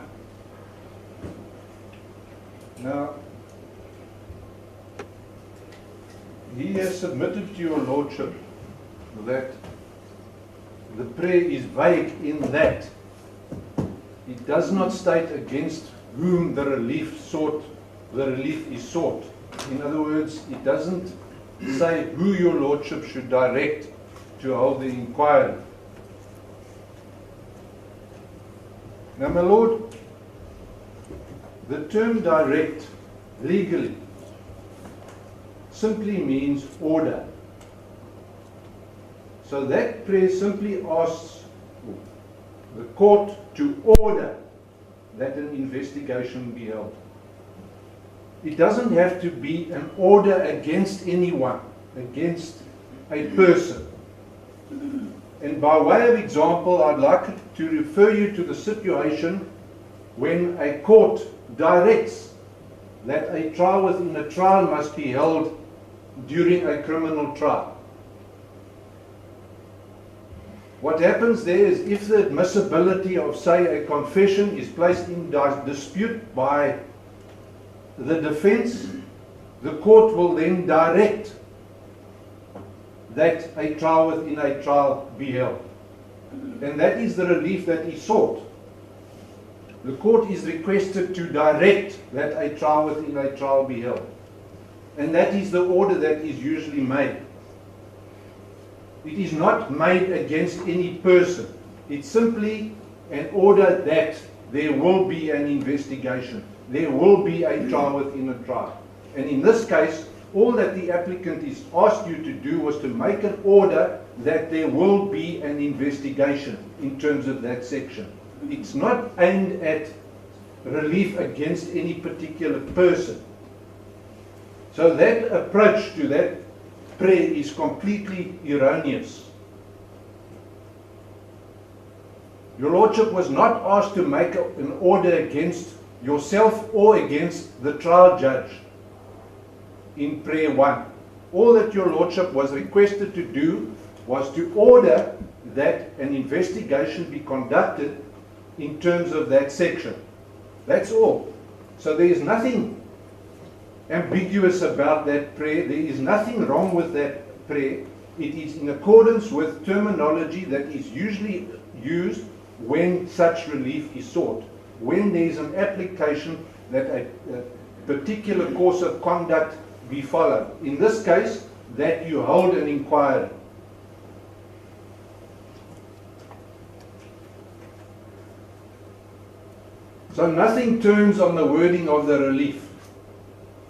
Now, he has submitted to your Lordship that the prayer is vague in that it does not state against whom the relief is sought. In other words, it doesn't say who your Lordship should direct to hold the inquiry. Now, my Lord, the term direct legally simply means order. So that prayer simply asks the court to order that an investigation be held. It doesn't have to be an order against anyone, against a person. And by way of example, I'd like to refer you to the situation when a court directs that a trial within a trial must be held during a criminal trial. What happens there is, if the admissibility of, say, a confession is placed in dispute by the defense, the court will then direct that a trial within a trial be held. And that is the relief that is sought. The court is requested to direct that a trial within a trial be held. And that is the order that is usually made. It is not made against any person. It's simply an order that there will be an investigation. There will be a trial within a trial. And in this case, all that the applicant is asked you to do was to make an order that there will be an investigation in terms of that section. It's not aimed at relief against any particular person. So that approach to that prayer is completely erroneous. Your Lordship was not asked to make an order against yourself or against the trial judge in prayer 1. All that your Lordship was requested to do was to order that an investigation be conducted in terms of that section. That's all. So there is nothing ambiguous about that prayer. There is nothing wrong with that prayer. It is in accordance with terminology that is usually used when such relief is sought. When there is an application that a particular course of conduct be followed. In this case, that you hold an inquiry. So nothing turns on the wording of the relief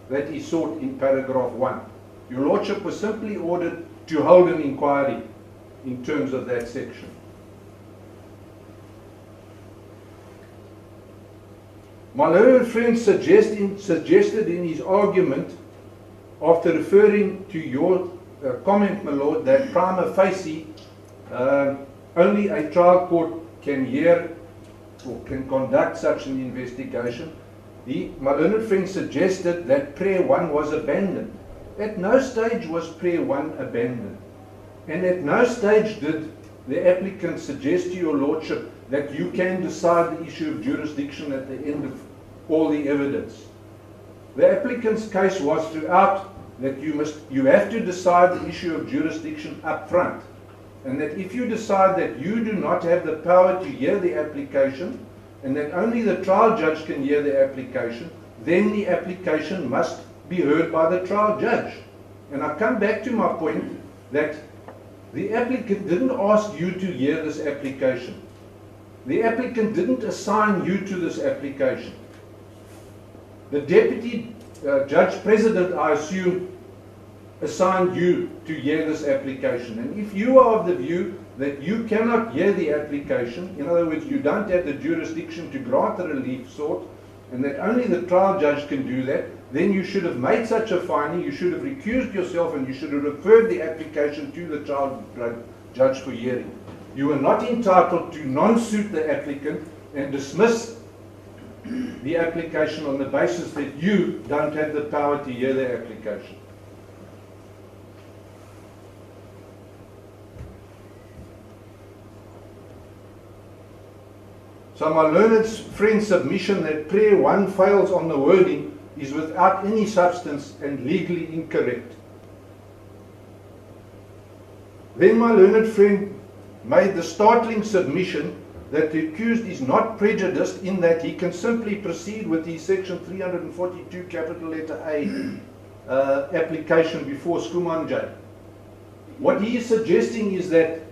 that is sought in paragraph 1. Your Lordship was simply ordered to hold an inquiry in terms of that section. My learned friend suggested in his argument, after referring to your comment, my Lord, that prima facie only a trial court can hear or can conduct such an investigation, my learned friend suggested that prayer 1 was abandoned. At no stage was prayer 1 abandoned. And at no stage did the applicant suggest to your Lordship that you can decide the issue of jurisdiction at the end of all the evidence. The applicant's case was throughout that you have to decide the issue of jurisdiction up front. And that if you decide that you do not have the power to hear the application, and that only the trial judge can hear the application, then the application must be heard by the trial judge. And I come back to my point that the applicant didn't ask you to hear this application. The applicant didn't assign you to this application. The Deputy Judge President, I assume, assigned you to hear this application. And if you are of the view that you cannot hear the application, in other words, you don't have the jurisdiction to grant the relief sought, and that only the trial judge can do that, then you should have made such a finding, you should have recused yourself, and you should have referred the application to the trial judge for hearing. You are not entitled to non-suit the applicant and dismiss the application on the basis that you don't have the power to hear the application. So my learned friend's submission that prayer 1 fails on the wording is without any substance and legally incorrect. Then my learned friend made the startling submission that the accused is not prejudiced in that he can simply proceed with his section 342 capital letter A application before Schoeman J. What he is suggesting is that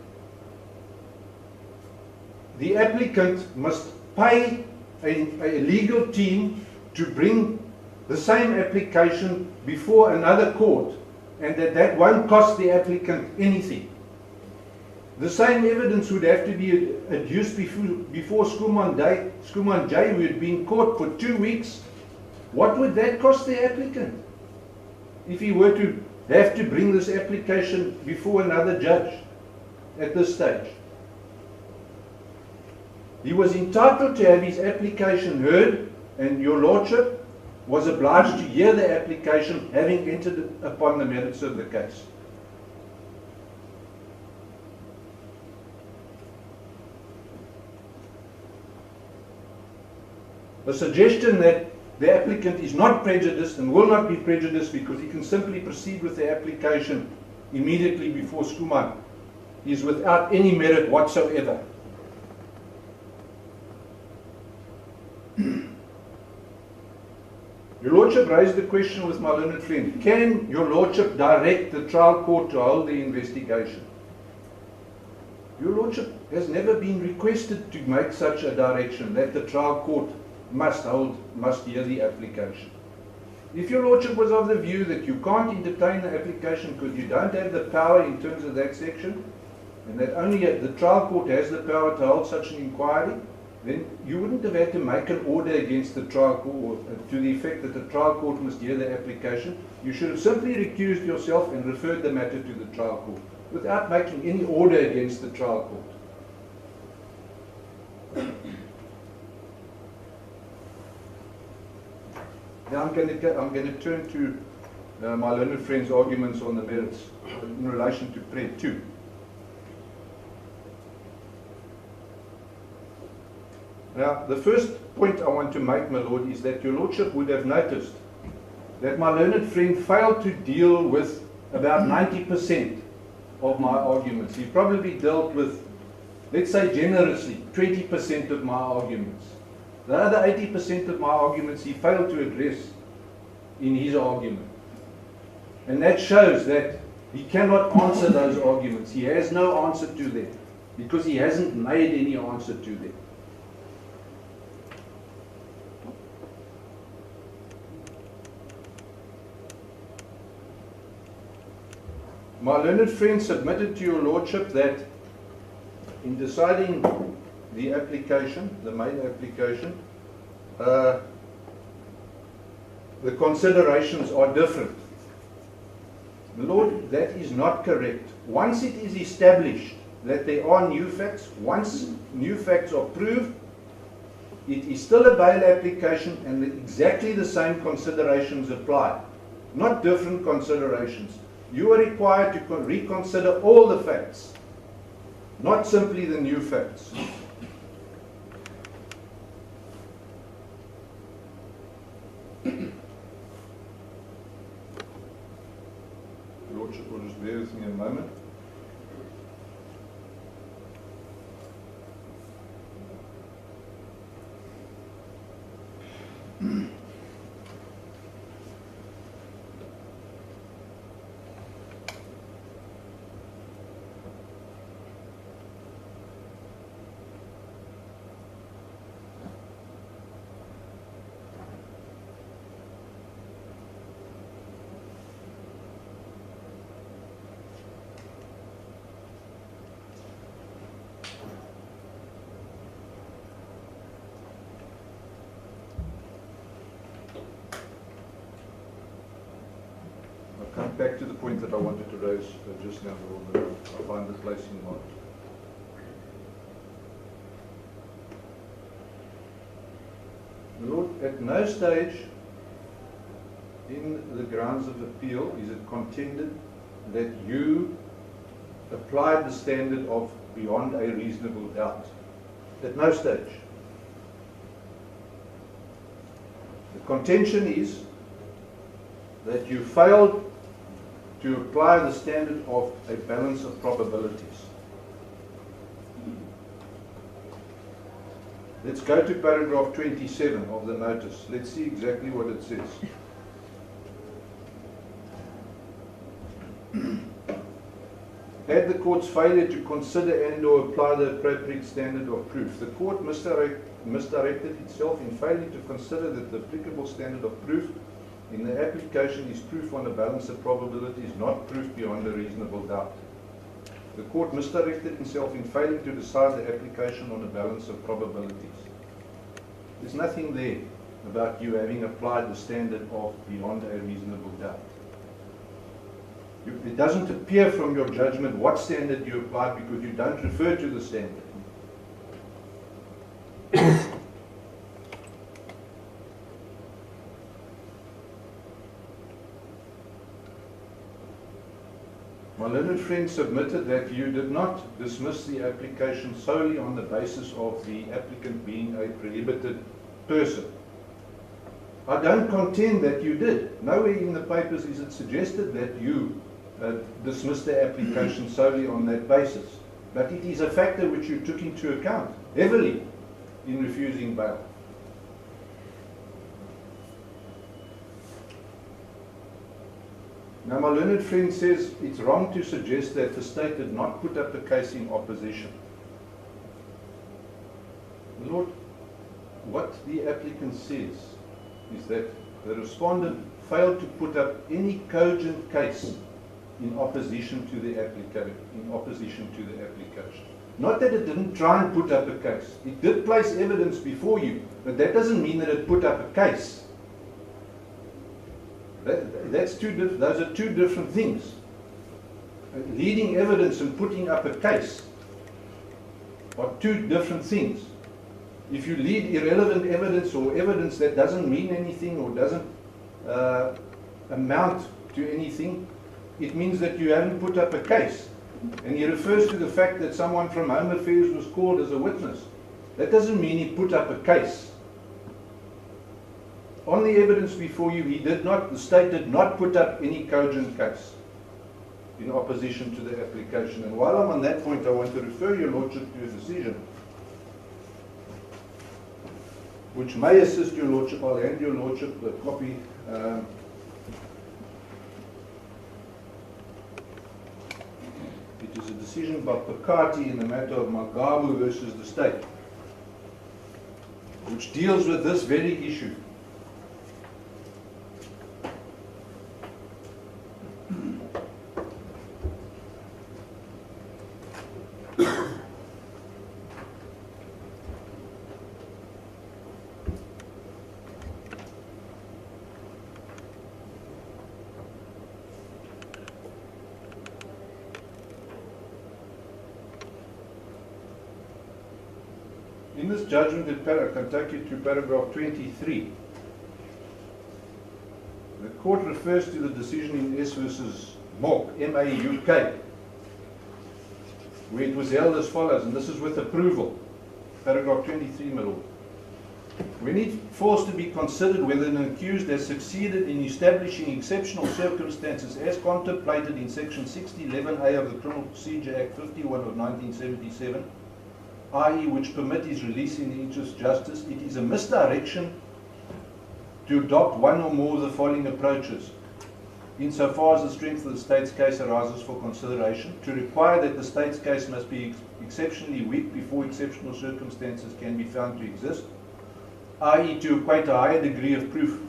the applicant must pay a legal team to bring the same application before another court, and that won't cost the applicant anything. The same evidence would have to be adduced before Schoeman J, who had been caught for 2 weeks. What would that cost the applicant if he were to have to bring this application before another judge at this stage? He was entitled to have his application heard, and your lordship was obliged to hear the application having entered upon the merits of the case. The suggestion that the applicant is not prejudiced and will not be prejudiced because he can simply proceed with the application immediately before Schoeman is without any merit whatsoever. Your Lordship raised the question with my learned friend. Can your Lordship direct the trial court to hold the investigation? Your Lordship has never been requested to make such a direction that the trial court must hear the application. If your Lordship was of the view that you can't entertain the application because you don't have the power in terms of that section, and that only the trial court has the power to hold such an inquiry, then you wouldn't have had to make an order against the trial court to the effect that the trial court must hear the application. You should have simply recused yourself and referred the matter to the trial court without making any order against the trial court. Now I'm going to turn to my learned friend's arguments on the merits in relation to prayer 2. Now, the first point I want to make, my Lord, is that your Lordship would have noticed that my learned friend failed to deal with about 90% of my arguments. He probably dealt with, let's say generously, 20% of my arguments. The other 80% of my arguments he failed to address in his argument. And that shows that he cannot answer those arguments. He has no answer to them because he hasn't made any answer to them. My learned friend submitted to your Lordship that in deciding the application, the main application, the considerations are different. Lord, that is not correct. Once it is established that there are new facts, once new facts are proved, it is still a bail application and exactly the same considerations apply, not different considerations. You are required to reconsider all the facts, not simply the new facts. Lordship will just bear with me a moment. Back to the point that I wanted to raise just now, I find the place in mind. Lord, at no stage in the grounds of appeal is it contended that you applied the standard of beyond a reasonable doubt. At no stage. The contention is that you failed to apply the standard of a balance of probabilities. Let's go to paragraph 27 of the notice. Let's see exactly what it says. Had the court's failure to consider and or apply the appropriate standard of proof, the court misdirected itself in failing to consider that the applicable standard of proof in the application is proof on a balance of probabilities, not proof beyond a reasonable doubt. The court misdirected itself in failing to decide the application on a balance of probabilities. There's nothing there about you having applied the standard of beyond a reasonable doubt. It doesn't appear from your judgment what standard you applied because you don't refer to the standard. My learned friend submitted that you did not dismiss the application solely on the basis of the applicant being a prohibited person. I don't contend that you did. Nowhere in the papers is it suggested that you dismissed the application solely on that basis. But it is a factor which you took into account heavily in refusing bail. Now my learned friend says it's wrong to suggest that the state did not put up the case in opposition. Lord, what the applicant says is that the respondent failed to put up any cogent case in opposition to the application. Not that it didn't try and put up a case. It did place evidence before you, but that doesn't mean that it put up a case. Those are two different things. Leading evidence and putting up a case are two different things. If you lead irrelevant evidence or evidence that doesn't mean anything or doesn't amount to anything, it means that you haven't put up a case. And he refers to the fact that someone from Home Affairs was called as a witness. That doesn't mean he put up a case. On the evidence before you, the state did not put up any cogent case in opposition to the application. And while I'm on that point, I want to refer your Lordship to a decision which may assist your Lordship. I'll hand your Lordship a copy. It is a decision by Picati in the matter of Magabu versus the state, which deals with this very issue. In this judgment, I can take you to paragraph 23. The court refers to the decision in S versus Mauk, M-A-U-K, where it was held as follows, and this is with approval. Paragraph 23, my lord. When it falls to be considered whether an accused has succeeded in establishing exceptional circumstances as contemplated in section 6011A of the Criminal Procedure Act 51 of 1977, i.e. which permit his release in the interest of justice, it is a misdirection to adopt one or more of the following approaches. Insofar as the strength of the state's case arises for consideration, to require that the state's case must be exceptionally weak before exceptional circumstances can be found to exist, i.e. to equate a higher degree of proof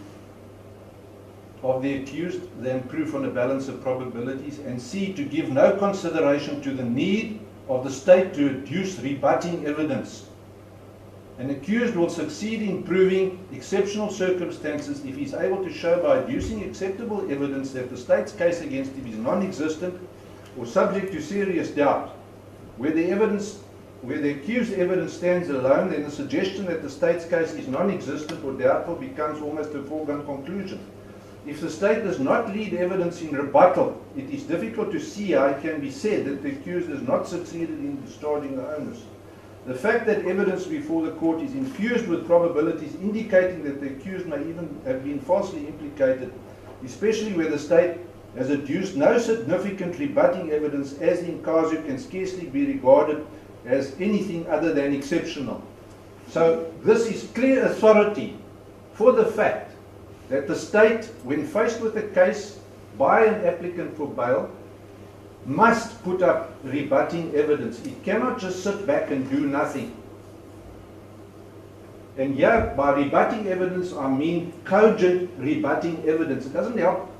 of the accused than proof on a balance of probabilities, and C. to give no consideration to the need of the state to adduce rebutting evidence. An accused will succeed in proving exceptional circumstances if he is able to show by adducing acceptable evidence that the state's case against him is non-existent or subject to serious doubt, where the evidence where the accused evidence stands alone, then the suggestion that the state's case is non-existent or doubtful becomes almost a foregone conclusion. If the state does not lead evidence in rebuttal, it is difficult to see how it can be said that the accused has not succeeded in discharging the onus. The fact that evidence before the court is infused with probabilities indicating that the accused may even have been falsely implicated, especially where the state has adduced no significant rebutting evidence, as in casu, can scarcely be regarded as anything other than exceptional. So this is clear authority for the fact that the state, when faced with a case by an applicant for bail, must put up rebutting evidence. It cannot just sit back and do nothing. And here, by rebutting evidence, I mean cogent rebutting evidence. It doesn't help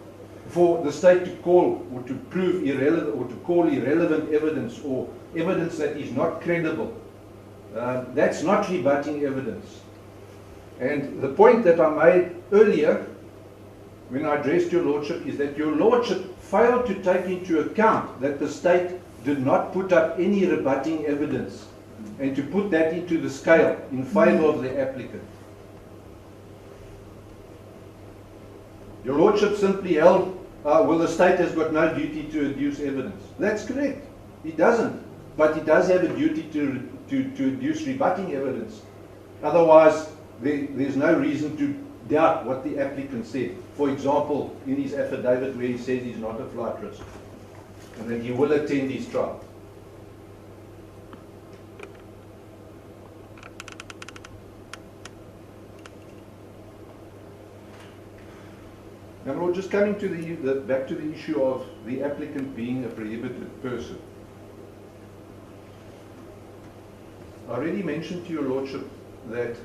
for the state to call or to prove irrelevant or to call irrelevant evidence or evidence that is not credible. That's not rebutting evidence. And the point that I made earlier when I addressed your Lordship is that your Lordship failed to take into account that the state did not put up any rebutting evidence and to put that into the scale in favour of the applicant. Your Lordship simply held, well, the state has got no duty to adduce evidence. That's correct. It doesn't. But it does have a duty to adduce rebutting evidence. Otherwise, there's no reason to doubt what the applicant said. For example, in his affidavit where he says he's not a flight risk and that he will attend his trial. Now, Lord, just coming to back to the issue of the applicant being a prohibited person. I already mentioned to your Lordship that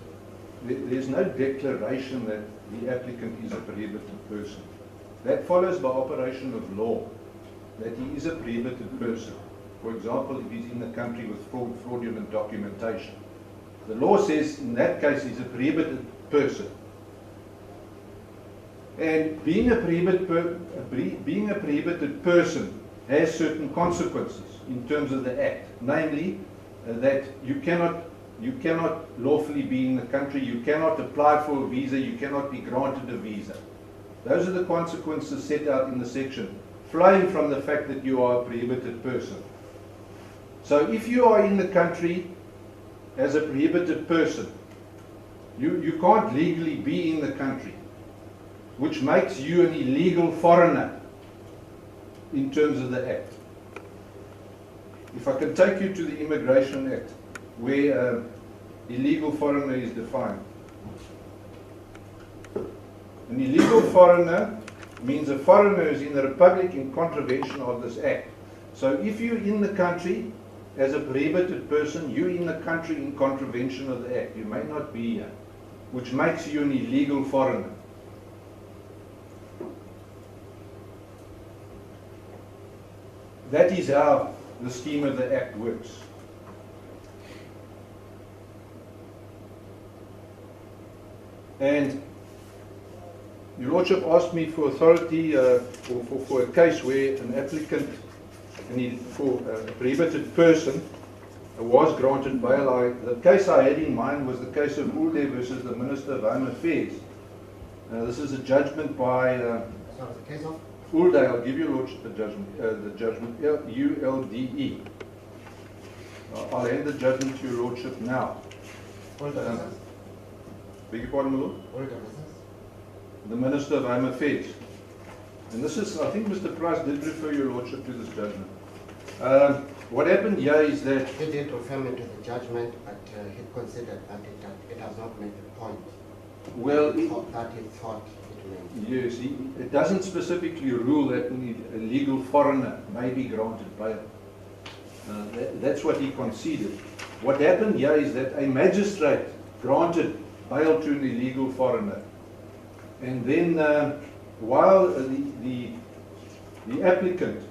there's no declaration that the applicant is a prohibited person. That follows by operation of law, that he is a prohibited person. For example, if he's in the country with fraudulent documentation. The law says in that case he's a prohibited person. And being a prohibited person has certain consequences in terms of the Act, namely that you cannot lawfully be in the country, you cannot apply for a visa, you cannot be granted a visa. Those are the consequences set out in the section, flowing from the fact that you are a prohibited person. So if you are in the country as a prohibited person, you can't legally be in the country, which makes you an illegal foreigner in terms of the Act. If I can take you to the Immigration Act, where illegal foreigner is defined. An illegal foreigner means a foreigner is in the Republic in contravention of this Act. So if you're in the country as a prohibited person, you're in the country in contravention of the Act. You may not be here, which makes you an illegal foreigner. That is how the scheme of the Act works. And your Lordship asked me for authority for a case where an applicant for a prohibited person was granted bail. The case I had in mind was the case of Ulde versus the Minister of Home Affairs. This is a judgment by Sorry, the case of? Ulde. I'll give your Lordship the judgment, ULDE. I'll hand the judgment to your Lordship now. Beg your pardon, my Lord? The Minister of Home Affairs. And this is, I think Mr. Price did refer your Lordship to this judgment. What happened here is that... He did refer me to the judgment, but he considered that it does not make the point. Well, that he thought it made. Yes, it doesn't specifically rule that a legal foreigner may be granted bail. That's what he conceded. What happened here is that a magistrate granted bail to an illegal foreigner. And then while the applicant,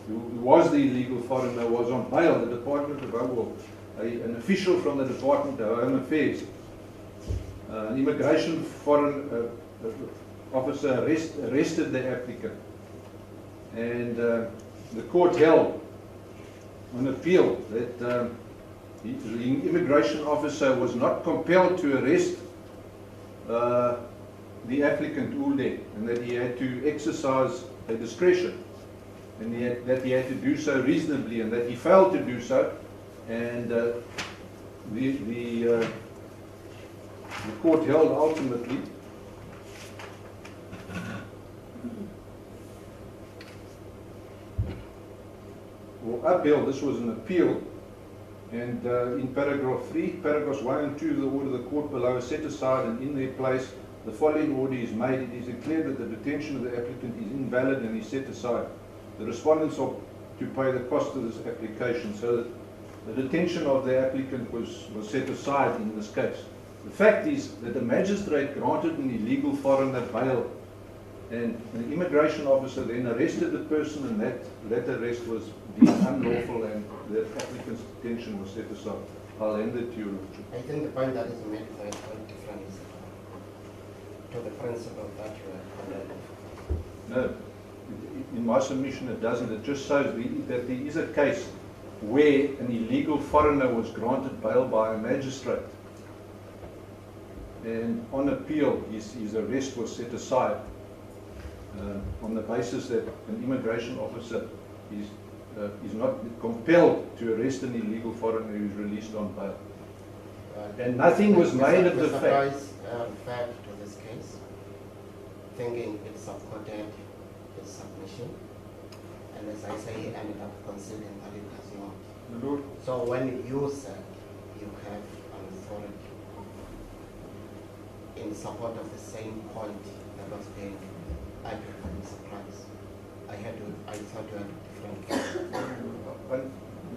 who was the illegal foreigner, was on bail, the Department of Home, an official from the Department of Home Affairs, an immigration foreign officer arrested the applicant. And the court held on appeal that the immigration officer was not compelled to arrest the applicant Ulde, and that he had to exercise a discretion, and that he had to do so reasonably, and that he failed to do so, and the court held ultimately or upheld, this was an appeal, and in paragraph 3, paragraphs 1 and 2 of the order, the court below is set aside, and in their place the following order is made. It is declared that the detention of the applicant is invalid and is set aside. The respondents are to pay the cost of this application, so that the detention of the applicant was set aside in this case. The fact is that the magistrate granted an illegal foreigner bail, and the immigration officer then arrested the person, and that arrest was deemed unlawful, and the applicant's detention was set aside. I'll hand it to you, Lordship. I think the point that is made there is very different to the principle that you are condemning. No, in my submission it doesn't. It just shows that there is a case where an illegal foreigner was granted bail by a magistrate, and on appeal his arrest was set aside on the basis that an immigration officer is not compelled to arrest an illegal foreigner who is released on bail. And nothing was made of the fact. Referred to this case, thinking it supported his submission, and as I say, he ended up considering that it does not. My Lord, So when you said you have an authority in support of the same point that was being argued by Mr. Price, I thought you had a different case.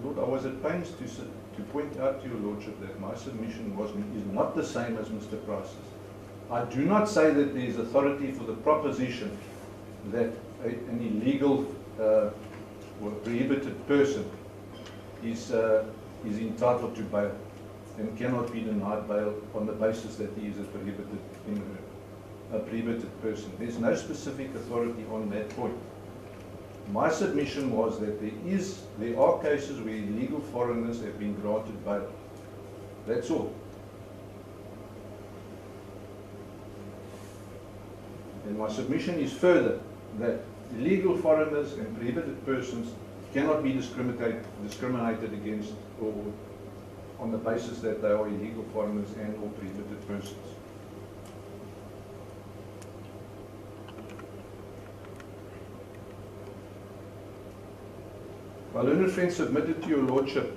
Lord, I was at pains to point out to your Lordship that my submission is not the same as Mr. Price's. I do not say that there is authority for the proposition that an illegal or prohibited person is entitled to bail and cannot be denied bail on the basis that he is a prohibited immigrant, a prohibited person. There's no specific authority on that point. My submission was that there are cases where illegal foreigners have been granted bail. That's all. And my submission is further that illegal foreigners and prohibited persons cannot be discriminated against or on the basis that they are illegal foreigners and or prohibited persons. My learned friend submitted to your Lordship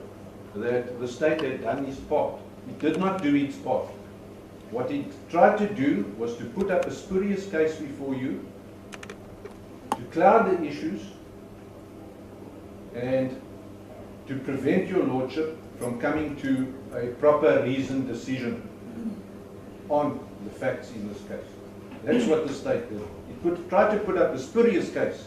that the state had done its part. It did not do its part. What it tried to do was to put up a spurious case before you, to cloud the issues, and to prevent your Lordship from coming to a proper reasoned decision on the facts in this case. That's what the state did. It tried to put up a spurious case.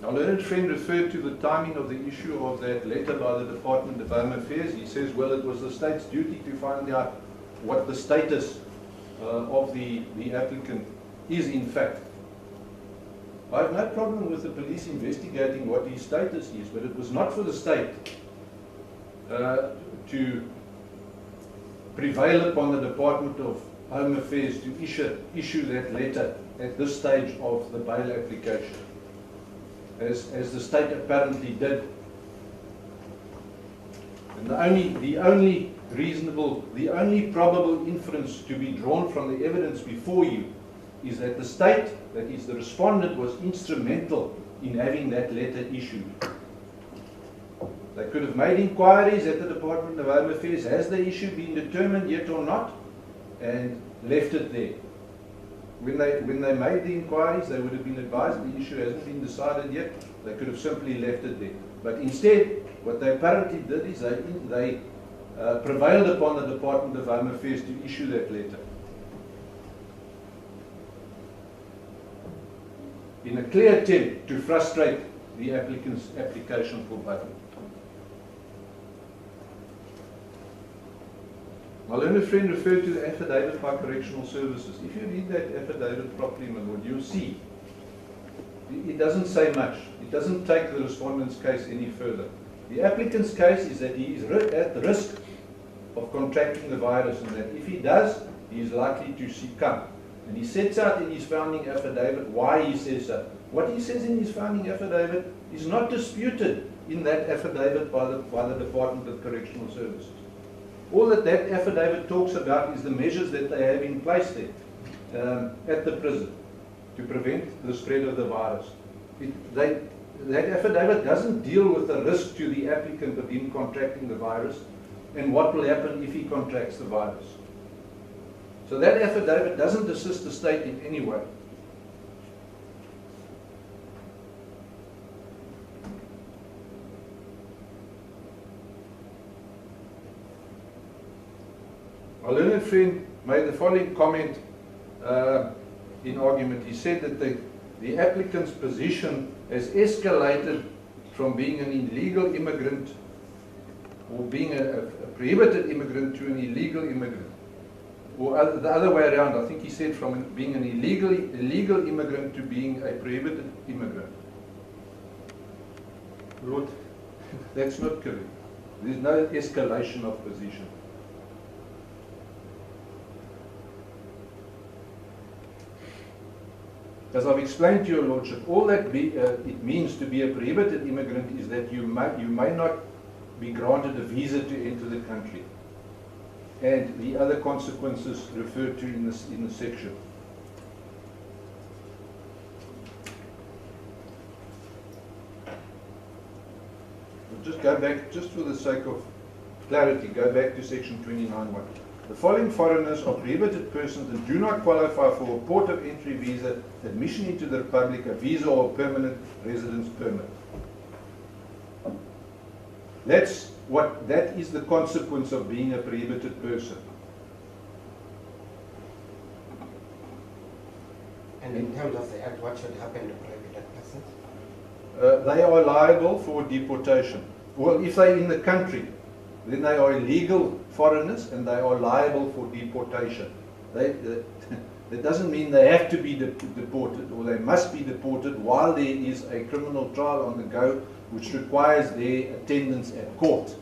Our learned friend referred to the timing of the issue of that letter by the Department of Home Affairs. He says, well, it was the state's duty to find out what the status of the applicant is in fact. I have no problem with the police investigating what his status is, but it was not for the state to prevail upon the Department of Home Affairs to issue that letter at this stage of the bail application, as the state apparently did. And the only probable inference to be drawn from the evidence before you is that the state, that is the respondent, was instrumental in having that letter issued. They could have made inquiries at the Department of Home Affairs, has the issue been determined yet or not, and left it there. When they made the inquiries, they would have been advised the issue hasn't been decided yet. They could have simply left it there. But instead, what they apparently did is they prevailed upon the Department of Home Affairs to issue that letter, in a clear attempt to frustrate the applicant's application for bail. My learned friend referred to the affidavit by correctional services. If you read that affidavit properly, my lord, you'll see it doesn't say much. It doesn't take the respondent's case any further. The applicant's case is that he is at risk of contracting the virus, and that if he does, he is likely to succumb. And he sets out in his founding affidavit why he says so. What he says in his founding affidavit is not disputed in that affidavit by the Department of Correctional Services. All that affidavit talks about is the measures that they have in place there at the prison to prevent the spread of the virus. That affidavit doesn't deal with the risk to the applicant of him contracting the virus and what will happen if he contracts the virus. So that affidavit doesn't assist the state in any way. My learned friend made the following comment in argument. He said that the applicant's position has escalated from being an illegal immigrant or being a prohibited immigrant to an illegal immigrant. Or the other way around, I think he said from being an illegal immigrant to being a prohibited immigrant. Lord, that's not correct. There's no escalation of position. As I've explained to your Lordship, all that it means to be a prohibited immigrant is that you may not be granted a visa to enter the country, and the other consequences referred to in the section. We'll just go back, just for the sake of clarity, go back to section 29.1. The following foreigners are prohibited persons and do not qualify for a port of entry visa, admission into the Republic, a visa or a permanent residence permit. That is the consequence of being a prohibited person. And in terms of the act, what should happen to prohibited persons? They are liable for deportation. Well, if they're in the country, then they are illegal foreigners and they are liable for deportation. That doesn't mean they have to be deported or they must be deported while there is a criminal trial on the go, which requires their attendance at court.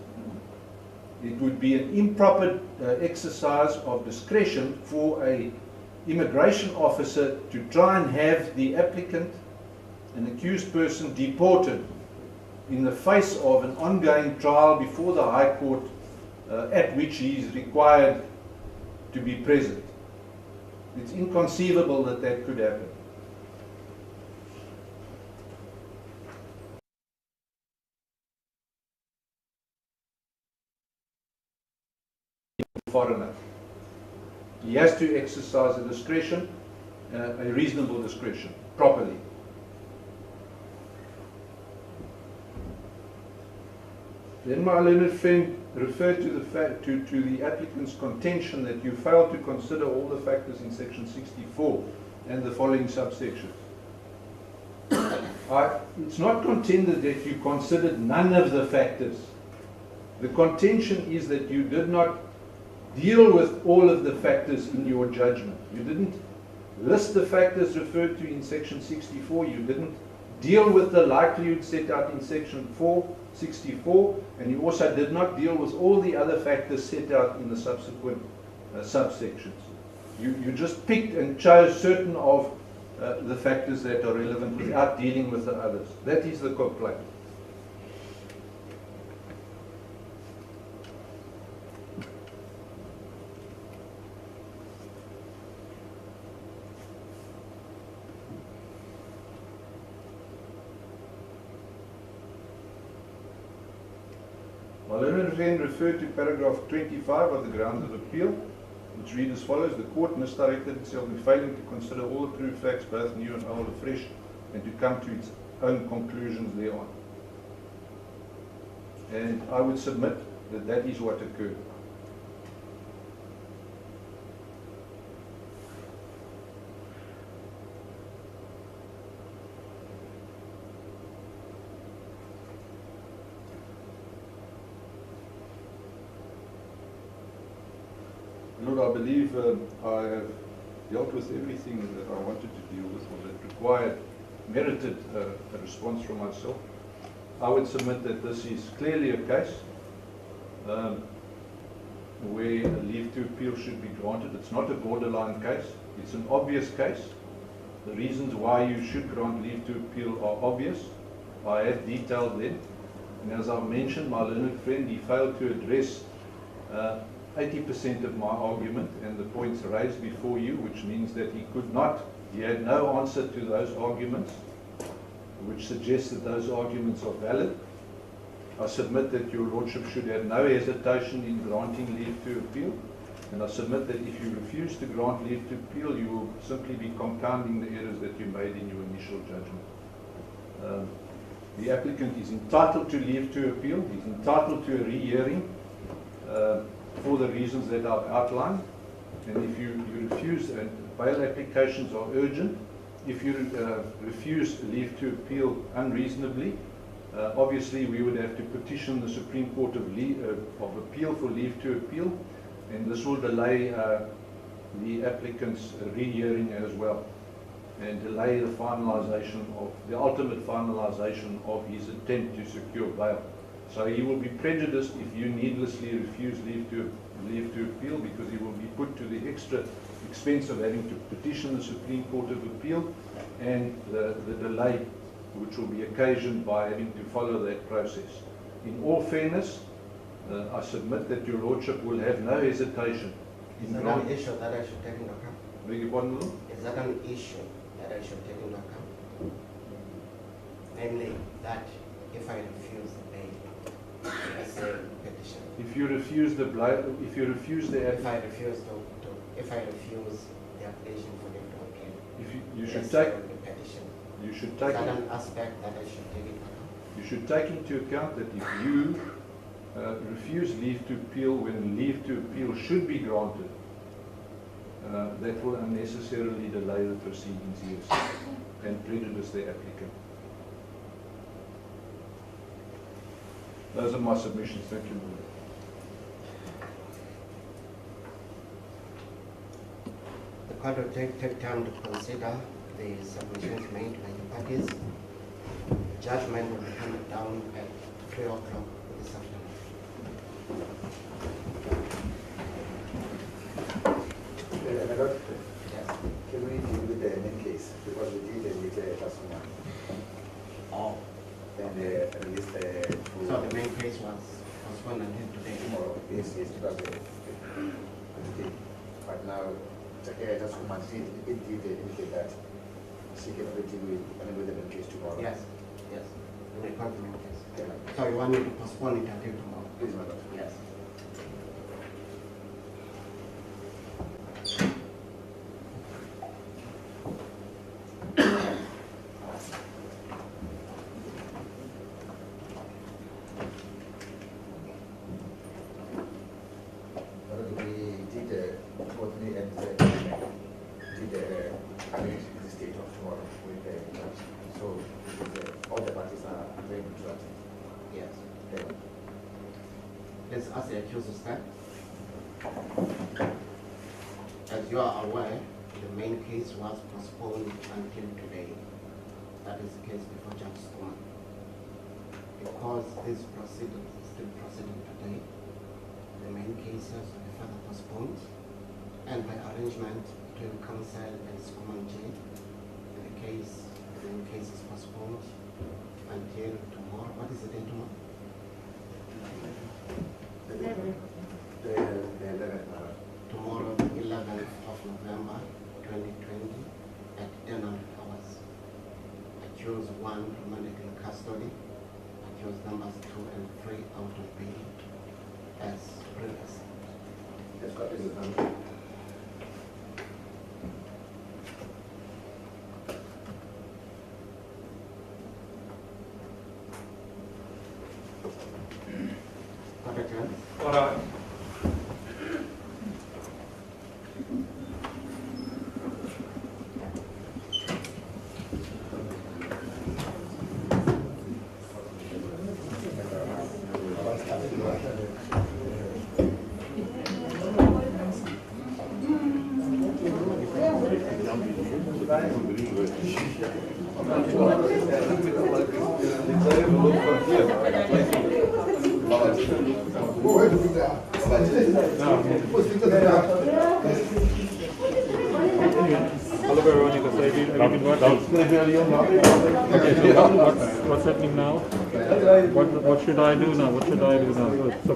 It would be an improper exercise of discretion for an immigration officer to try and have the applicant, an accused person, deported in the face of an ongoing trial before the High Court at which he is required to be present. It's inconceivable that that could happen. Foreigner. He has to exercise a discretion, a reasonable discretion, properly. Then my learned friend referred to the fact to the applicant's contention that you failed to consider all the factors in section 64 and the following subsections. It's not contended that you considered none of the factors. The contention is that you did not deal with all of the factors in your judgment. You didn't list the factors referred to in section 64. You didn't deal with the likelihood set out in section 464, and you also did not deal with all the other factors set out in the subsequent subsections. You just picked and chose certain of the factors that are relevant without dealing with the others. That is the complaint. My learned friend referred to paragraph 25 of the grounds of appeal, which read as follows: the court misdirected itself in failing to consider all the proved facts, both new and old, afresh, and to come to its own conclusions thereon. And I would submit that that is what occurred. Lord, I believe I have dealt with everything that I wanted to deal with, or that required, merited a response from myself. I would submit that this is clearly a case where a leave to appeal should be granted. It's not a borderline case. It's an obvious case. The reasons why you should grant leave to appeal are obvious. I have detailed them. And as I mentioned, my learned friend, he failed to address 80% of my argument and the points raised before you, which means that he had no answer to those arguments, which suggests that those arguments are valid. I submit that your Lordship should have no hesitation in granting leave to appeal, and I submit that if you refuse to grant leave to appeal, you will simply be compounding the errors that you made in your initial judgment. The applicant is entitled to leave to appeal. He's entitled to a re-hearing for the reasons that I've outlined. And if you refuse, and bail applications are urgent, if you refuse leave to appeal unreasonably, obviously we would have to petition the Supreme Court of Appeal for leave to appeal, and this will delay the applicant's re-hearing as well, and delay the finalization of the ultimate finalization of his attempt to secure bail. So he will be prejudiced if you needlessly refuse leave to appeal, because he will be put to the extra expense of having to petition the Supreme Court of Appeal, and the delay which will be occasioned by having to follow that process. In all fairness, I submit that your Lordship will have no hesitation in Is that an issue that I should take into account? Beg your pardon, Lord? Is that an issue that I should take into account? Namely, that if I refuse the bail, let's say petition. If you refuse the If I refuse the application for leave to appeal, you should let's take say the petition. you should Is take that an aspect that I should take into account? you should take into account that if you refuse leave to appeal when leave to appeal should be granted, that will unnecessarily delay the proceedings, yes, and prejudice the applicant. Those are my submissions. Thank you, Lord. The court will take time to consider the submissions made by the parties. Judgment will be handed down at 3 o'clock this afternoon. Yes. Can we deal with the main case? Because we did with the last one. Oh. And released So the main case was postponed until today. tomorrow. Yes, it was today. But now, the just woman did indicate that she can deal with the main case tomorrow. Yes, yes. We will come to the main case. So you want me to postpone it until tomorrow? Please, madam. Yes. Let's ask the accused stand. As you are aware, the main case was postponed until today. That is the case before Judge Storm. Because this proceedings is still proceeding today, the main cases will be further postponed, and by arrangement between counsel and Schoeman J, the main case is postponed until tomorrow. What is the date tomorrow? The 11th. Tomorrow, the 11th of November 2020 at 10 hours. Accused 1 remanded in custody. Accused numbers 2 and 3 out of bail as previously. Let's go to All right. Hello Veronica, so have you been watching? What's happening now? What should I do now? What should I do now? So